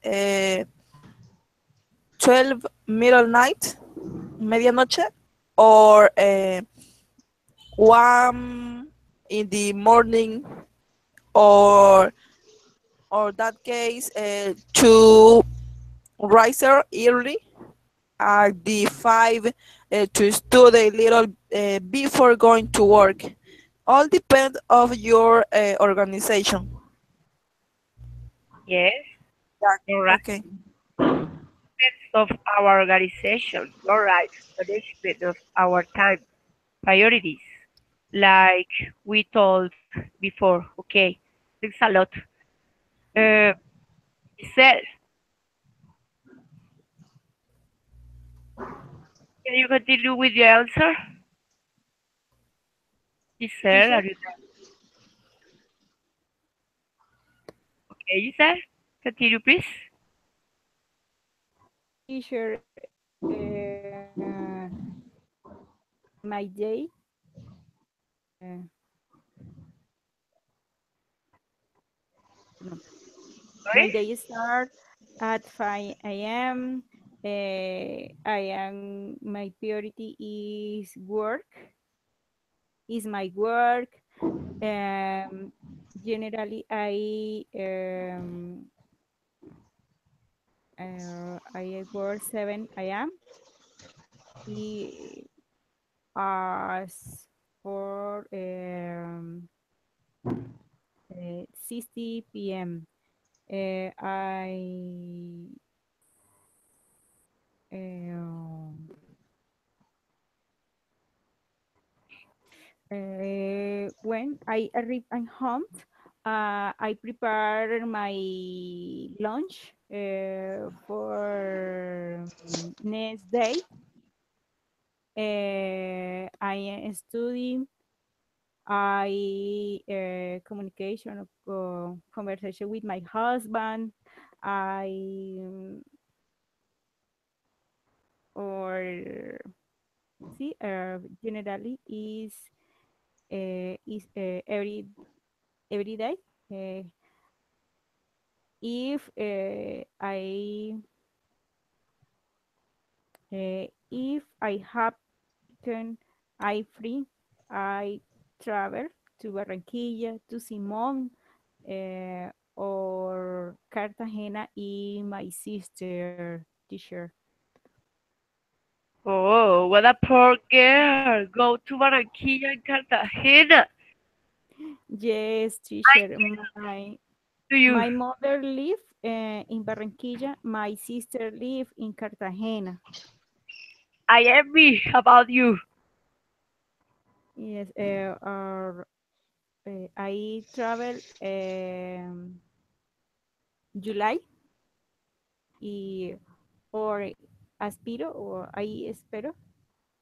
12 middle night, medianoche, or 1 in the morning, or that case to rise early at the 5 to study a little before going to work. All depend of your organization. Yes, Yeah. all right. Okay. Of our organization, all right. Management of our time, priorities, like we told before. Okay, thanks a lot. Uh, Giselle, can you continue with the answer? Giselle, Teacher, are you there? Okay, Giselle, continue, please. teacher, my day, uh, no, my Sorry? day start at 5 a.m. My priority is my work. Um, Generally, I work 7 a.m. I- As for 60 p.m. I When I arrive at home, I prepare my lunch for next day. I am studying. I communication conversation with my husband. I or see generally is every day. Uh, if I have weekend, I free, I travel to Barranquilla, to Simón, or Cartagena in my sister teacher. Oh, what a poor girl. Go to Barranquilla and Cartagena. Yes, I teacher. to you. My mother live in Barranquilla. My sister live in Cartagena. I envy about you. Yes, I travel July y or aspiro or I espero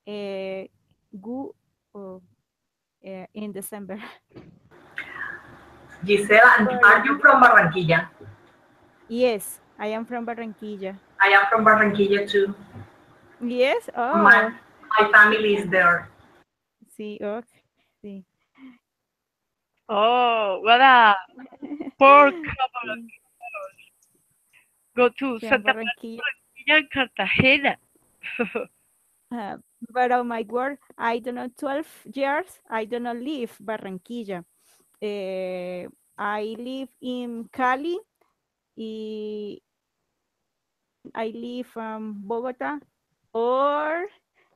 eh, go uh, in December. Giselle, and But are you from Barranquilla? yes, I am from Barranquilla. I am from Barranquilla too. Yes. My Oh, my family is there. see. Okay. See. Oh, what a poor couple. Sí, Go to from Santa Barranquilla. Maria and Cartagena. Uh, but on my work, I don't know, 12 years, I do not live Barranquilla. I live in Cali. I I live from Bogota, or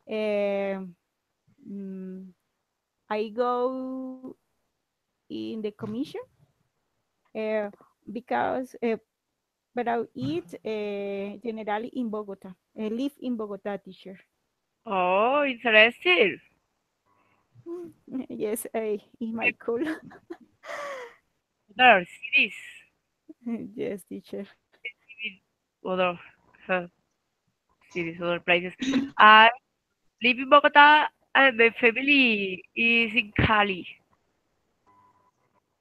mm, I go in the commission uh, because but I eat generally in Bogota. I live in Bogota, teacher. Oh, interesting. Yes, in my cool. Other cities. Yes, teacher. Other uh, cities, other places. I live in Bogota and my family is in Cali.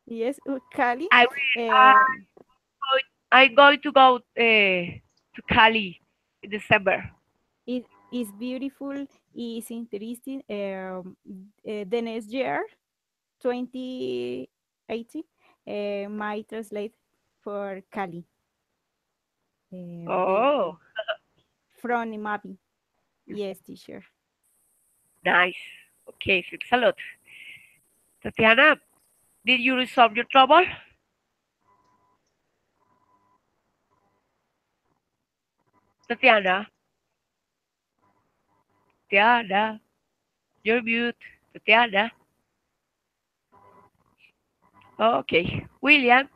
Yes, Cali. I Uh, I'm going to go to Cali in December. it is beautiful. Is interesting. The next year, 2080, might translate for Cali Oh, from Mavi. Yes, teacher. nice. Okay, thanks a lot. Tatiana, did you resolve your trouble? Tatiana, Tatiana, you're mute. Tatiana. Okay. William,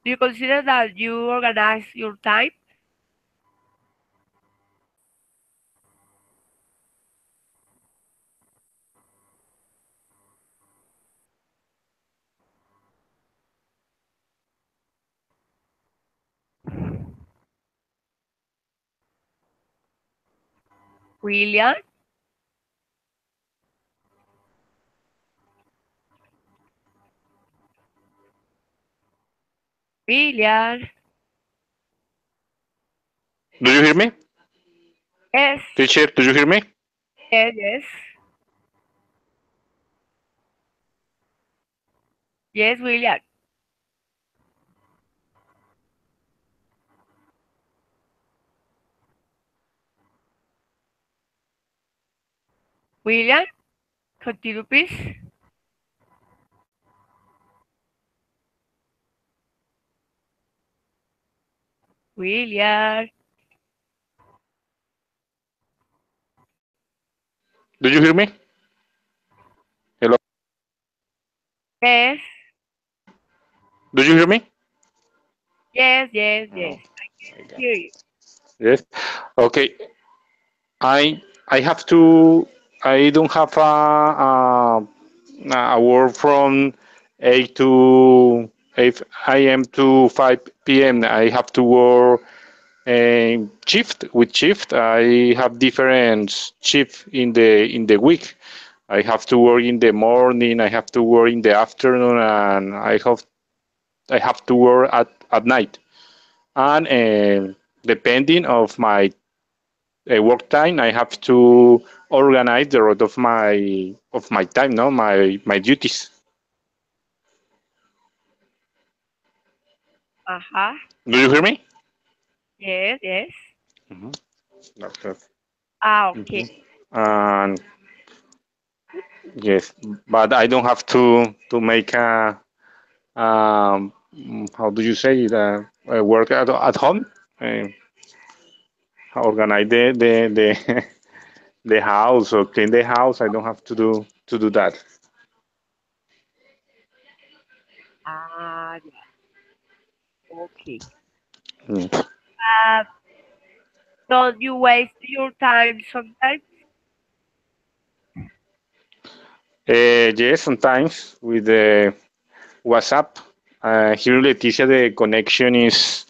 do you consider that you organize your time? William? William? Do you hear me? Yes, Teacher, do you hear me? yes, yes. Yes, William. William, continue, please. William. Do you hear me? Hello? Yes, Do you hear me? yes, yes, Oh, yes. I my can God. hear you. Yes. Okay. I have to. I don't have a work from 8 a.m. to 5 p.m. I have to work shift with shift. I have different shift in the week. I have to work in the morning. I have to work in the afternoon, and I have to work at night. And depending of my work time, I have to organize the rest of my time, no, my duties. Uh-huh. Do you hear me? Yes, yes. Mhm. Okay. Ah, okay. Mhm. And yes, but I don't have to make how do you say it, work at home, uh, organize the the house or clean the house. I don't have to do that. Ah, yeah. Okay. Mm. Uh, don't you waste your time sometimes? Yes, sometimes with the WhatsApp. Here in Leticia, the connection is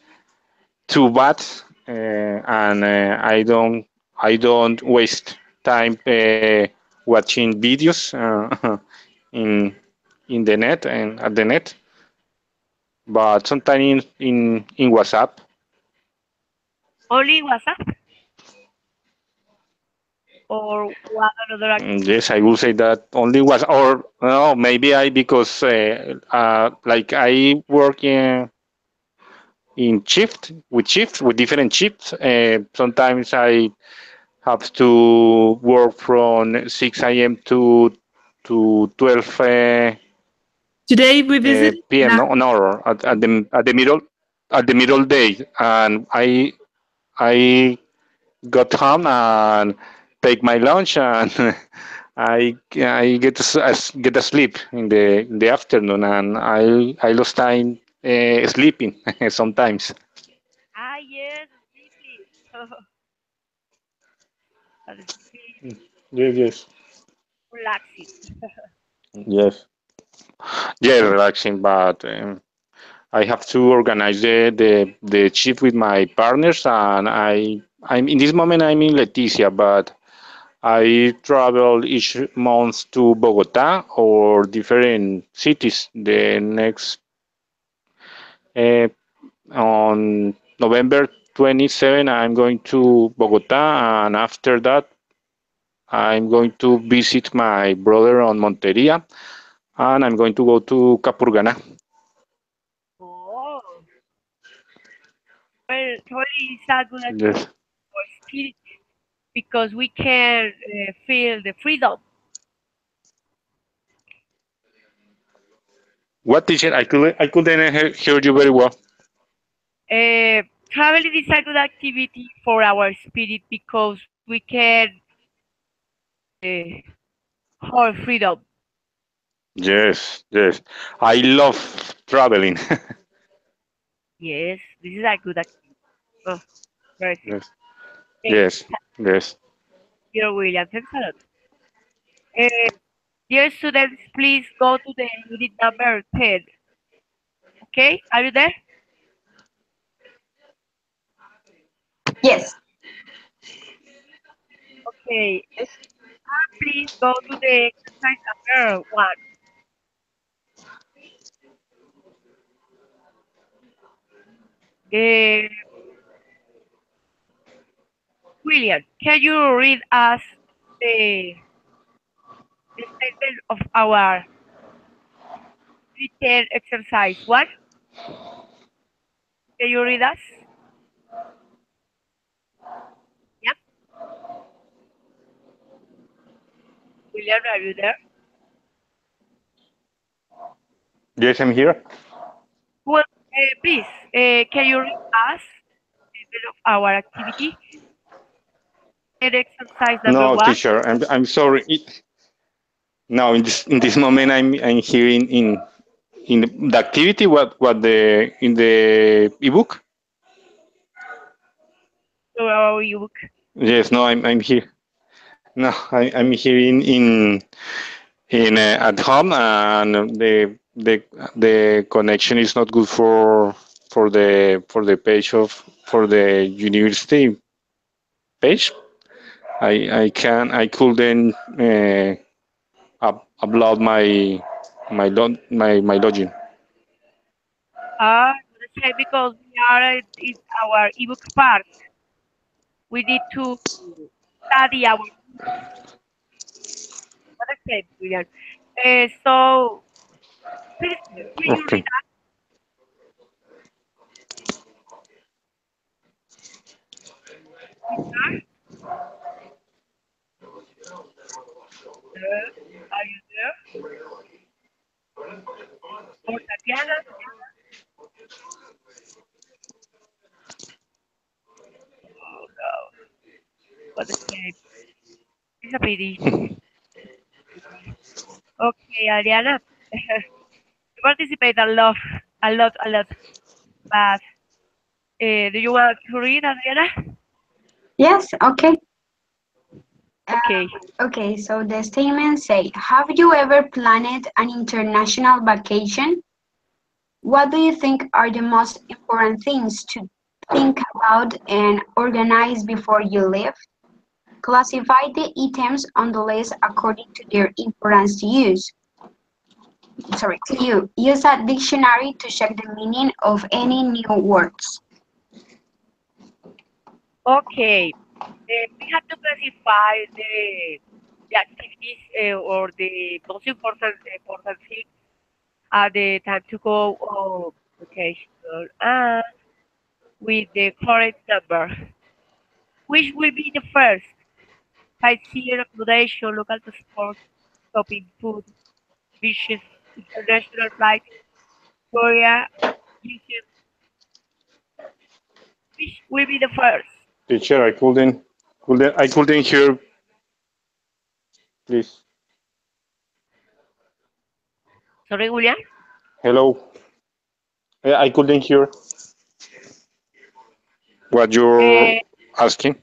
too bad, and I don't waste time watching videos in the net and at the net, but sometimes in WhatsApp. Only WhatsApp or what another Yes, I will say that only was, or no, maybe I because like I work in shift with different shifts. Sometimes I have to work from 6 a.m. to 12 Today we visit p.m. No, at the middle day, and I got home and take my lunch and I get a sleep in the afternoon, and I lost time sleeping sometimes. yes, sleeping. But sleeping is Yes, yes, relaxing. yes, yeah, relaxing, but I have to organize the trip with my partners, and I'm in this moment I'm in Leticia, but I travel each month to Bogota or different cities. The next uh, on November 27, I'm going to Bogota, and after that, I'm going to visit my brother on Monteria, and I'm going to go to Capurgana. Oh, well, totally is a good activity Yes. for spirit because we can feel the freedom. What teacher? I couldn't hear you very well. Traveling is a good activity for our spirit because we can uh, hold freedom. Yes, yes. I love traveling. Yes, this is a good activity. Oh, perfect. Yes, Thanks, yes, yes. dear William. Thanks a lot. Uh, dear students, please go to the unit number 10. Okay, are you there? Yes. Okay, please go to the exercise number 1. Uh, William, can you read us the, the statement of our written exercise 1? Can you read us? Yeah, William, are you there? Yes, I'm here. Well, please, can you read us the statement of our activity and exercise number No, 1? teacher, I'm sorry. No, in this moment I'm here in the activity. What the in the ebook? So our ebook. Yes, no, I'm here. No, I'm here in at home, and the connection is not good for the page of for the university page. I couldn't upload my login. Let's say because we are in our ebook part, we need to study our let's say, William. So please, can you read Okay. us? Are you there? Or Tatiana? Oh no, what a shame. It's a pity. Okay, Adriana, you participate a lot. But do you want to read, Adriana? Yes, okay. Okay. Okay, so the statement say, have you ever planned an international vacation? What do you think are the most important things to think about and organize before you leave? Classify the items on the list according to their importance to use. Sorry, to you. Use a dictionary to check the meaning of any new words. Okay. We have to classify the activities or the most important thing at the time to go on vacation and with the correct number. Which will be the first? Sightseeing, accommodation, local transport, shopping, food, beaches, international flight, Korea, museum. Which will be the first? Teacher, I couldn't hear, please. Sorry, William? Hello. I couldn't hear what you're Uh, asking.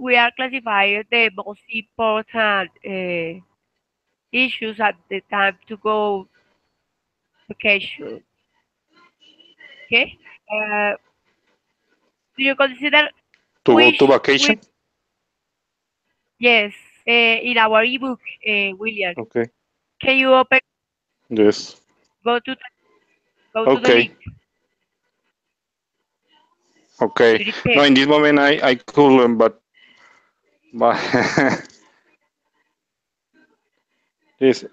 we are classifying the most important issues at the time to go vacation. Okay. Do you consider To go to which vacation? will yes in our ebook, William? Okay. Can you open Yes. go to the Okay. link Okay. to the No, in page? this moment I couldn't, but yes.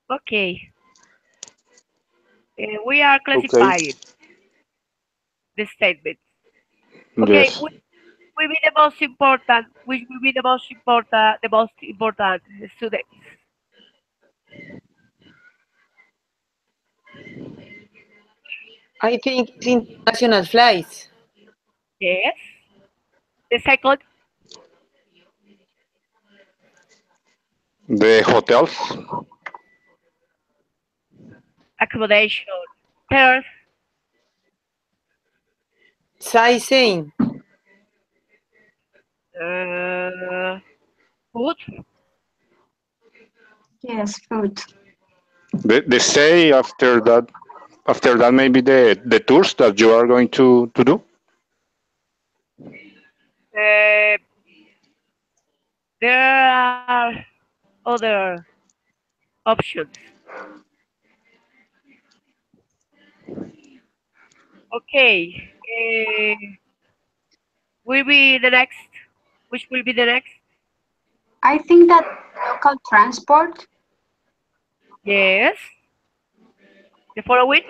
Okay. We are Okay. classifying the statements. Okay. Yes. Which will be the most important? Which will be the most important? The most important students. I think it's international flights. Yes. The second, The hotels. accommodation. Third, Sightseeing. food. Yes, food. The stay after that maybe the tours that you are going to do. Uh, there are other options. Okay. Will be the next. Which will be the next? I think that local transport. Yes. The following.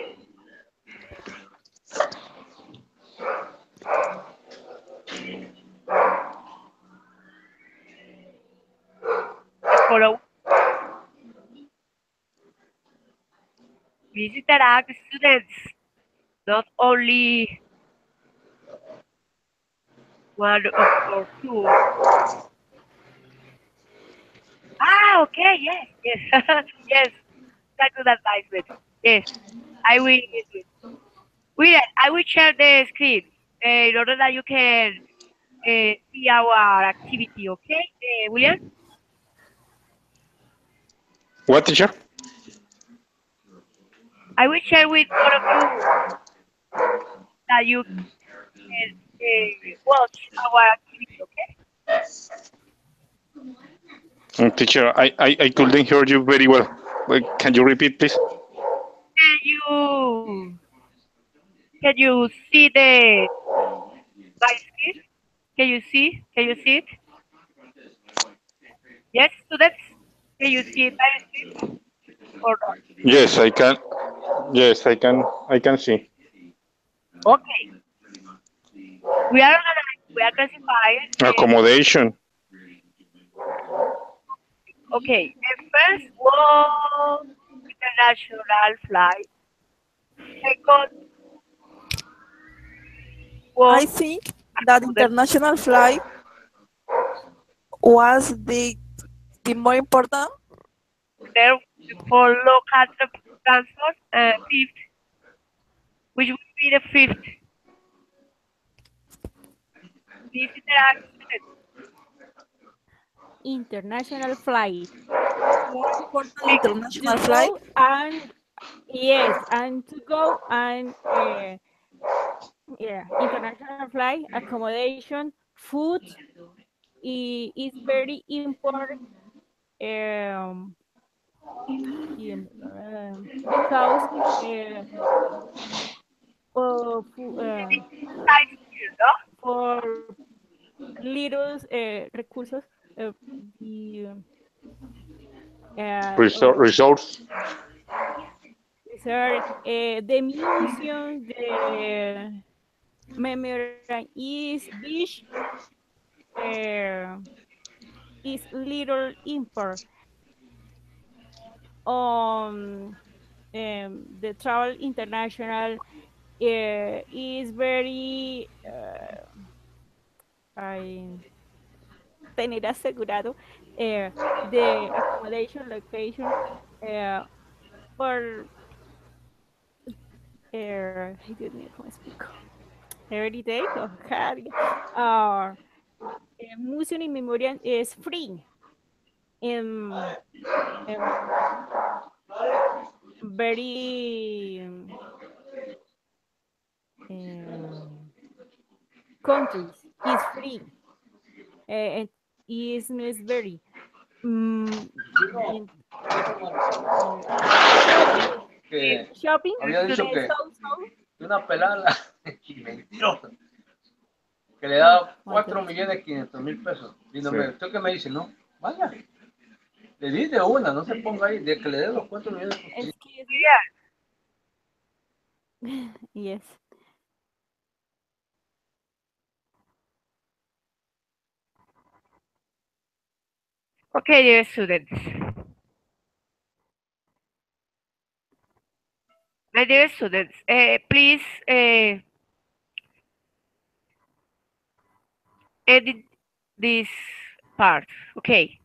The following. Please interact students. Not only one or two. Ah, okay. Yes. Yes. Yes. That's good advisement. Yes. I will. William, I will share the screen in order that you can see our activity, okay, William? What, teacher? I will share with all of you that you can watch our activity, okay? Teacher, I couldn't hear you very well. Can you repeat, please? Can you see the my screen? Can you see? Can you see it? Yes, students? Can you see it my screen or not? Yes, I can. Yes, I can. I can see. Okay. We are organized. We are classified. Accommodation. Okay, the first was international flight. Second I was think that international flight was the more important. there for local transport. Fifth, which would be the fifth. Please interact students. International flight. More important Click. international To flight. go and yes, and to go and yeah, international flight, accommodation, food is very important because uh, fu- uh, for little recursos, the Resource. research, the museum, the memorial is beach, uh, is little import on the travel international is very I tener asegurado the accommodation location uh, for ay Dios mío, ¿cómo explico? Every day, oh, museum in memorial is free. Um, um, very um, countries is free and is very mm, in, shopping Que shopping había dicho que so una pelada y mentirosa que le oh da my 4.500.000 pesos. Y no Sí. me, ¿usted qué me dice? No, vaya. Le di de una, no se ponga ahí, de que le dé los 4 millones. excuse me yes Okay, dear students. My dear students, please edit this part. Okay.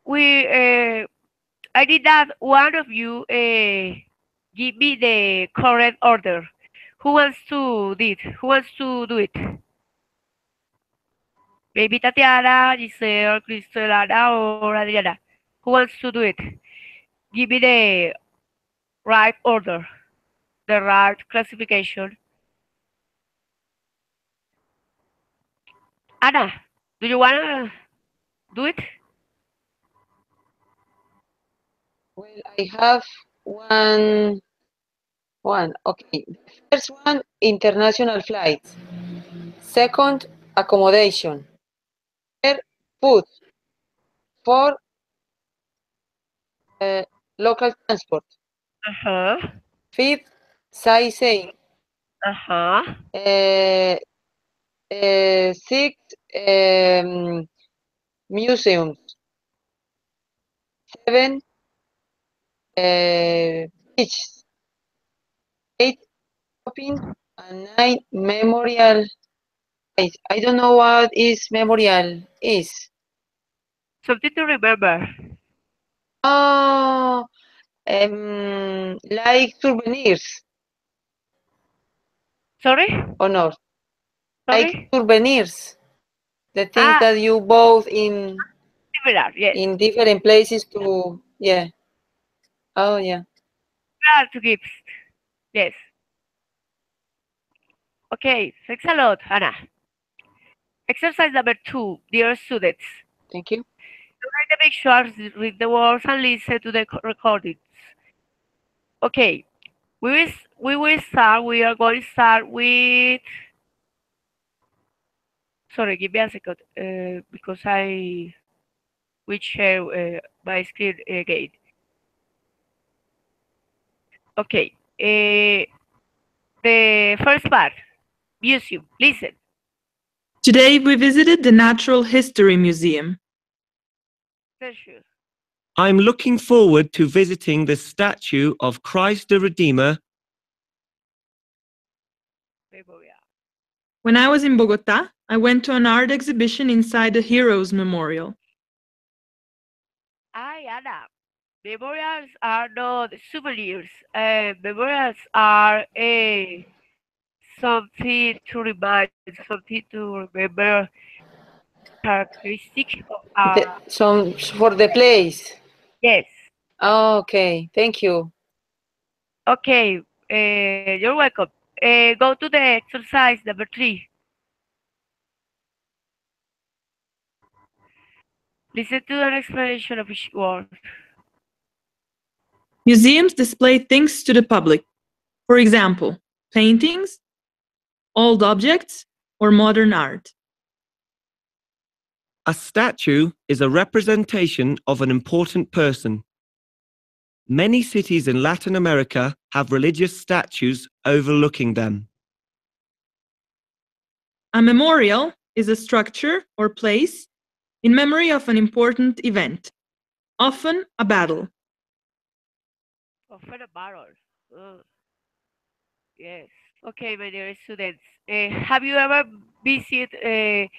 I did that one of you give me the correct order. Who wants to do it? Who wants to do it? Maybe Tatiana, Giselle, Cristelana, or Adriana. Who wants to do it? Give me the right order, the right classification. Anna, do you want to do it? Well, I have one. Okay. First one, international flights. Second, accommodation. Third, food. Fourth, local transport. Uh-huh. Fifth, sightseeing. Uh-huh. Sixth, museums. Seven, beaches. Eight, shopping. And nine, memorial. I don't know what is memorial is. Something to remember. Oh, like souvenirs Sorry? or not? Like Sorry? souvenirs, the things Ah, that you bought in similar, yes. different places to, yeah. Oh, yeah. Similar to gifts. Yes. Okay, thanks a lot, Anna. Exercise number 2, dear students. Thank you. You write the pictures, read the words, and listen to the recordings. Okay, we will start. We are going to start with. Sorry, give me a second, because I will share my screen again. Okay, the first part, museum. Listen. Today we visited the Natural History Museum. Sergio. I'm looking forward to visiting the statue of Christ the Redeemer. When I was in Bogota, I went to an art exhibition inside the Heroes Memorial. Ay, Anna. Memorials are not souvenirs. Memorials are something to remind, something to remember, characteristic of our. Some for the place. Yes. Oh, okay, thank you. Okay. You're welcome. Go to the exercise number 3. Listen to an explanation of each word. Museums display things to the public. For example, paintings, old objects, or modern art. A statue is a representation of an important person. Many cities in Latin America have religious statues overlooking them. A memorial is a structure or place in memory of an important event, often a battle. Often a barrel. Oh, yes. Okay, my dear students. Have you ever visited a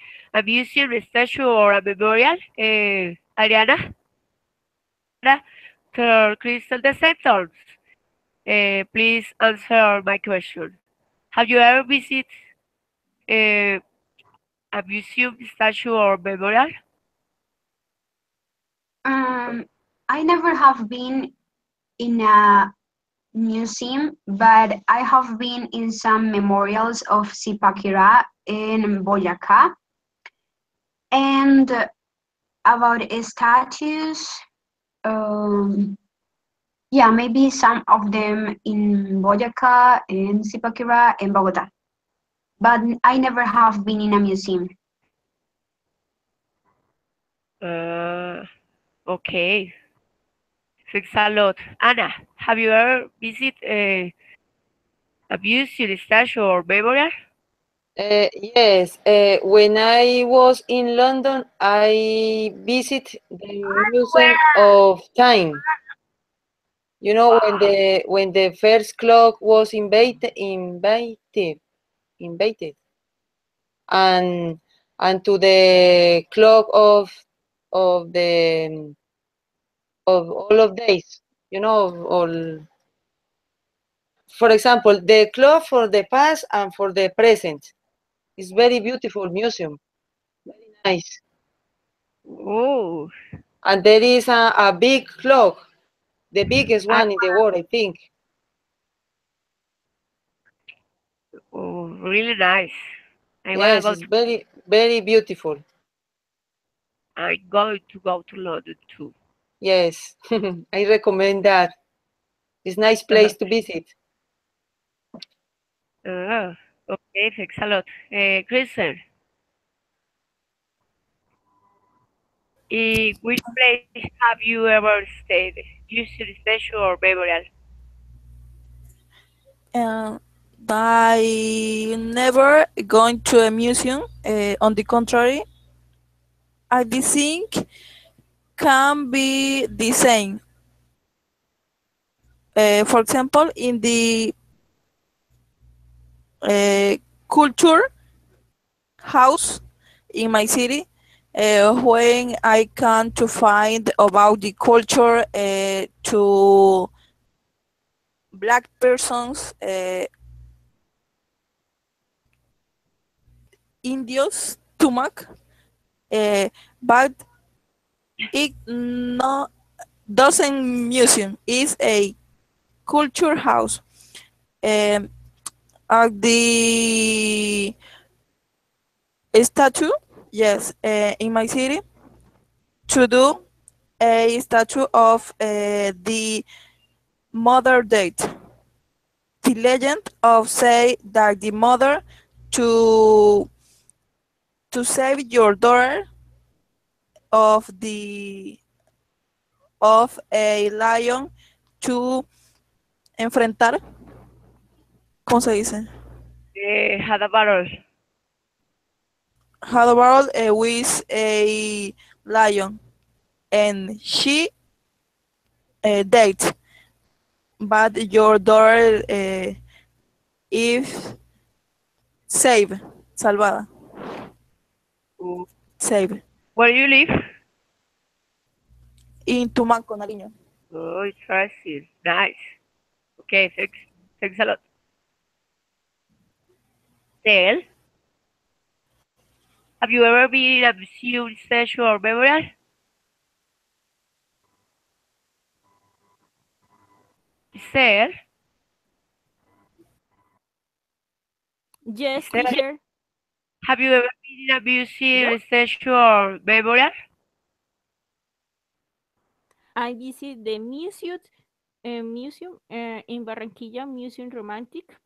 museum, a statue, or a memorial? Ariana? Crystal Descendants. Please answer my question. Have you ever visited uh, a museum, statue, or memorial? I never have been in a museum, but I have been in some memorials of Zipaquirá in Boyacá. And about statues, yeah, maybe some of them in Boyacá, in Zipaquirá, and Bogotá. But I never have been in a museum. Okay. Thanks a lot. Anna, have you ever visited a museum, statue, or memorial? Yes, when I was in London, I visit the Museum of Time. You know, when the first clock was invented, and to the clock of the of all of days. You know, all. For example, the clock for the past and for the present. It's very beautiful museum. Very nice. Oh. And there is a big clock, the biggest one in the world, I think. Oh, really nice. Yes, it's very, very beautiful. I'm going to go to London too. Yes, I recommend that. It's a nice place to visit. Okay, thanks a lot. Kristen, in which place have you ever stayed? Museum, statue, or memorial? I never going to a museum. On the contrary, I think can be the same. For example, in the culture house in my city, when I can to find about the culture to black persons, Indios, Tumac, but it no doesn't museum. It's a culture house. At the statue, yes, in my city, to do a statue of the mother date. The legend of say that the mother to save your daughter of a lion to enfrentar, ¿cómo se dice? Had a battle. Had a battle with a lion, and she died, but your daughter is saved, salvada. Saved. Where you live? In Tumaco, Nariño. Oh, interesting. Nice. Okay, thanks. Thanks a lot. Del, have you ever been in a museum, statue, or memorial? Del? Yes, Esther, teacher. have you ever been in a Yo, museum, statue, or memorial? I visit the museum in Barranquilla, Museum Romantic.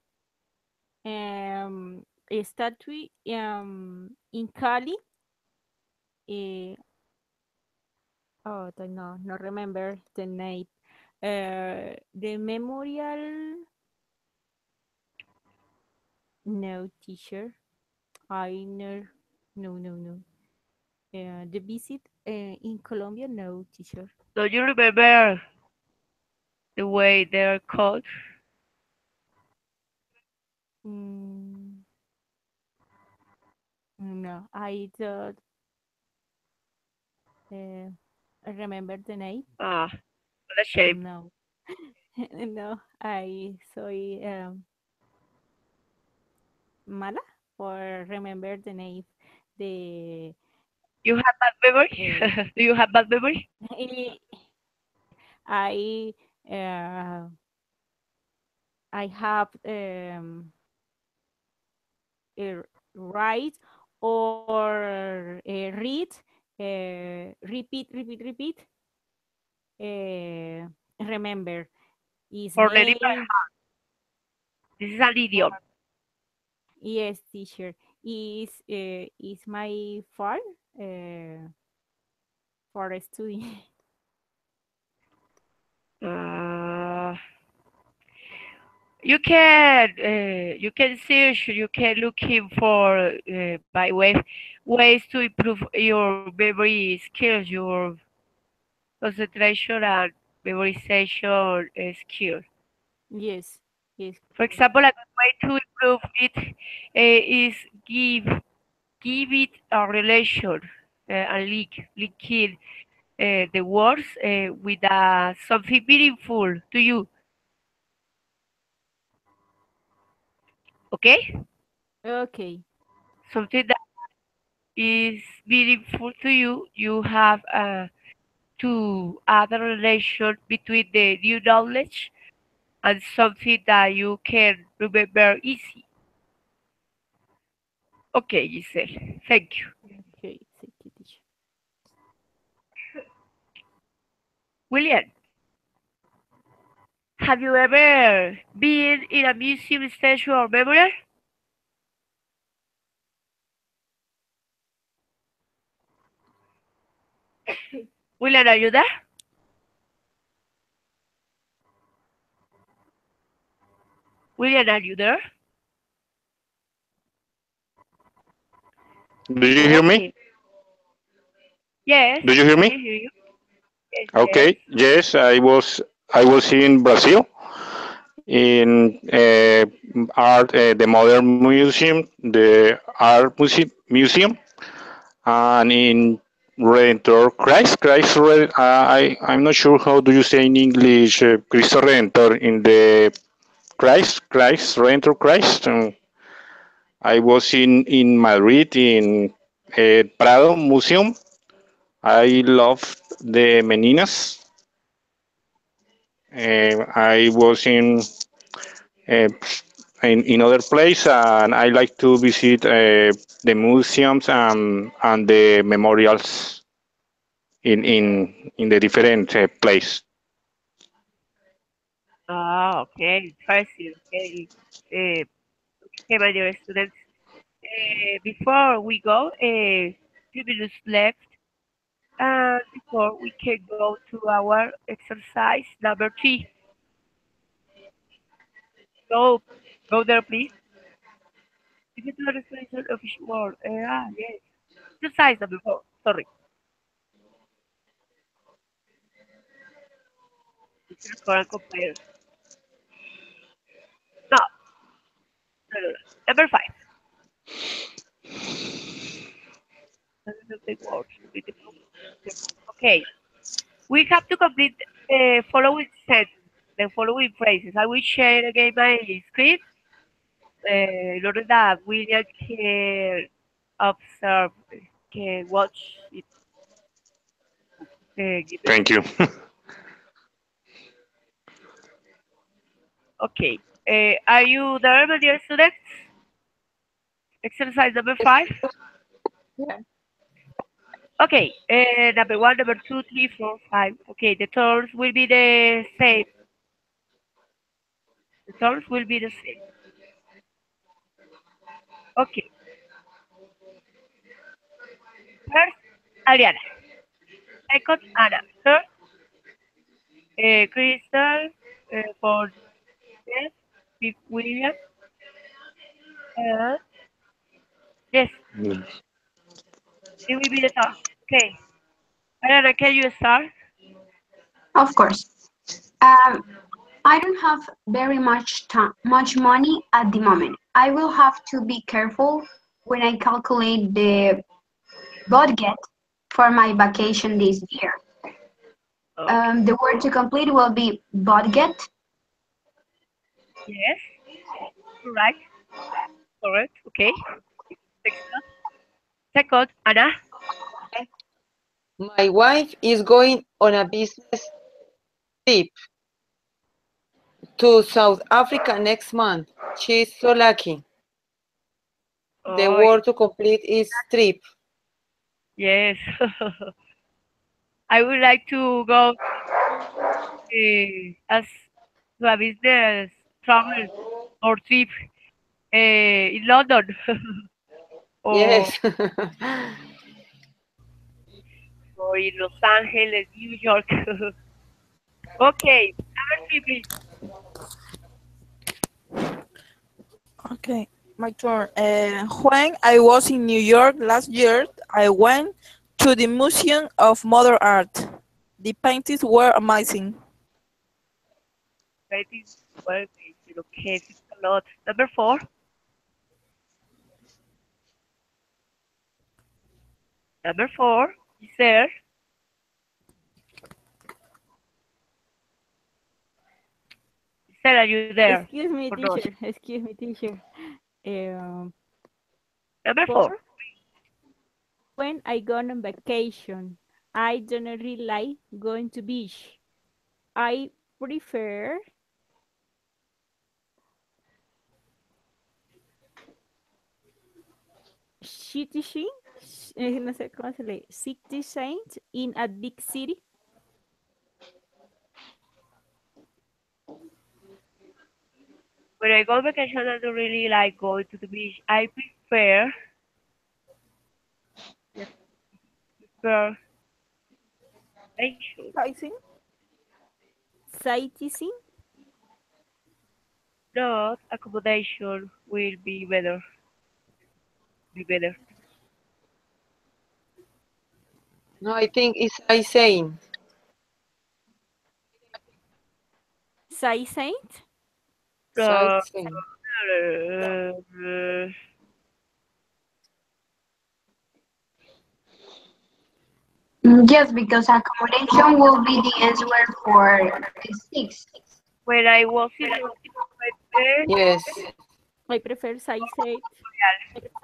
A statue in Cali. eh, oh, no remember the name. The memorial, no, teacher. I know, no. The visit in Colombia, no, teacher. Do you remember the way they're called? Mm, no, I don't uh, remember the name. Ah, what a shame. No, no, I soy mala for remember the name. The You have bad memory? uh, Do you have bad memory? I I have write or read, repeat. Remember his Or let it by name. heart. This is an idiom. Yes, teacher. Is my fault for studying. Uh, you can search, you can looking for by ways to improve your memory skills, your concentration and memorization skills. Yes, yes. For example, a good way to improve it is give it a relation and link it, the words with something meaningful to you. Okay, Okay. something that is meaningful to you. You have to add a relation between the new knowledge and something that you can remember easy. Okay, Giselle. Thank you. Okay, thank you, teacher. William, have you ever been in a museum, statue, or memorial? William, are you there? William, are you there? Do you hear me? Okay. Yes, Do you hear I me? can hear you. Yes, yes. Okay. Yes, I was in Brazil in art, the modern museum, the art museum, and in Redentor I'm not sure how do you say in English, Cristo Redentor in the Christ Redentor Christ. I was in Madrid in Prado Museum. I love the Meninas. I was uh, in other place, and I like to visit the museums and the memorials in the different place. Ah, okay, interesting. Okay, uh, okay, my dear students. Before we go, few minutes left, and before we can go to our exercise number 3. Go, go there, please. This is the explanation of each word. Yes. Exercise number 4. Sorry. You can score and compare. No, no. Number 5. The words. Okay. We have to complete the following sentence, the following phrases. I will share again my screen in order that William can observe, can watch it. Give me a Thank you. second. Okay. Are you there, my dear students? Exercise number 5. Yeah. Okay, number 1, number 2, 3, 4, 5. Okay, the terms will be the same. The terms will be the same. Okay, first, Ariana. Second, Anna. Third, Crystal. For yes, fifth, William. Yes, it will be the top. Okay, Ariana, can you start? Of course. I don't have very much money at the moment. I will have to be careful when I calculate the budget for my vacation this year. Okay. The word to complete will be budget. Yes, right. Correct. Okay. Excellent. Second, Anna. My wife is going on a business trip to South Africa next month. She's so lucky. The Oh, word to complete is trip. yes. I would like to go as to a business travel or trip in London or, Yes. or in Los Angeles, New York. Okay, number 3, please. Okay, my turn. When I was in New York last year, I went to the Museum of Modern Art. The paintings were amazing. That is well, okay, it's a lot. Number 4. Number 4 is there. Sarah, are you there? Excuse me, Or not? teacher. Excuse me, teacher. Um, Number 4. 4. When I go on vacation, I don't really like going to beach. I prefer citizen, no sé cómo se lee, citizen in a big city. When I go on vacation, I don't really like going to the beach. I prefer, yes, prefer nature. Sightseeing? Sightseeing. Not accommodation will be better. Be better. No, I think it's I saying. Sightseeing. Sightseeing. Uh, Yes, because accommodation will be the answer for the 6. when I was in the Yes. I prefer sightseeing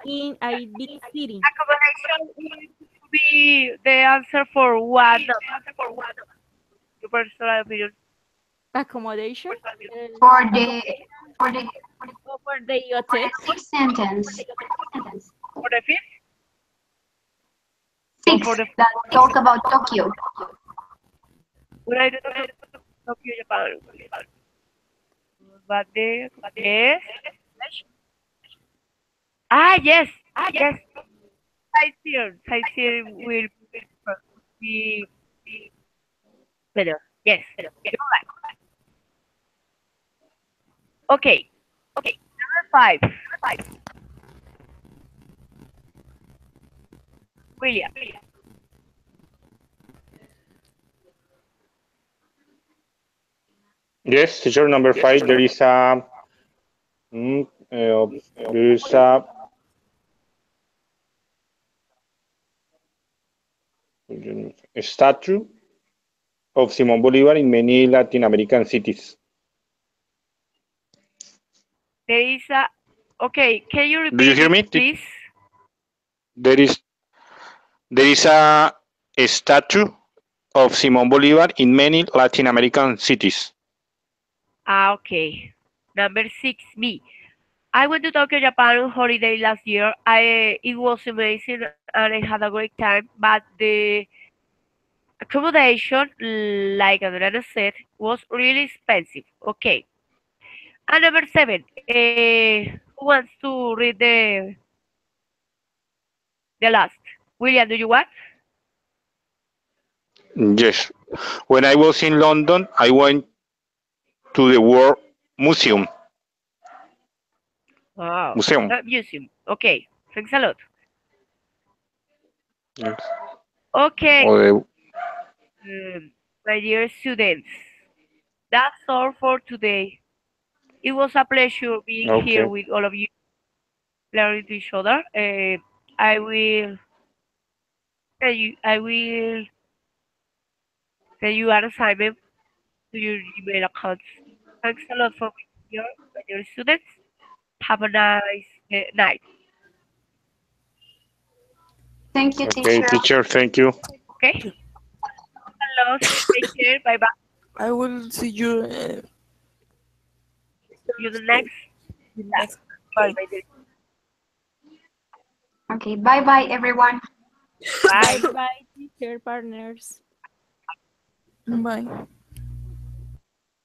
in a big city. accommodation will be the answer for one. Your personal opinion. Accommodation. For the For the hotel. 6th sentence. For the 5th? 6 for the that talk about Tokyo. When I do Tokyo, Japan. But the yes. Yes. Yes. Sightseeing will be better. Yes. You're right. Okay. Number 5. William. Yes, teacher number 5. There is a statue of Simón Bolívar in many Latin American cities. There is a. Okay, can you repeat? Do you hear me? Please. There is a statue of Simón Bolívar in many Latin American cities. Okay. Number 6, me. I went to Tokyo, Japan on holiday last year. It was amazing and I had a great time, but the accommodation, like Adriana said, was really expensive. Okay. And number 7, who wants to read the last? William, do you want? Yes. When I was in London, I went to the World Museum. Wow. Museum. Museum. Okay. Thanks a lot. Yes. Okay. Or the- My dear students, that's all for today. It was a pleasure being here okay. with all of you, learning to each other. I will send you an assignment to your email accounts. Thanks a lot for being here, my dear students. Have a nice night. Thank you, Okay, teacher. teacher, thank you. Okay? Hello, take care. Bye bye. I will see you See you the next. next. Okay, Bye. my dear. Okay, bye bye, everyone. Bye. Bye, teacher partners. Bye.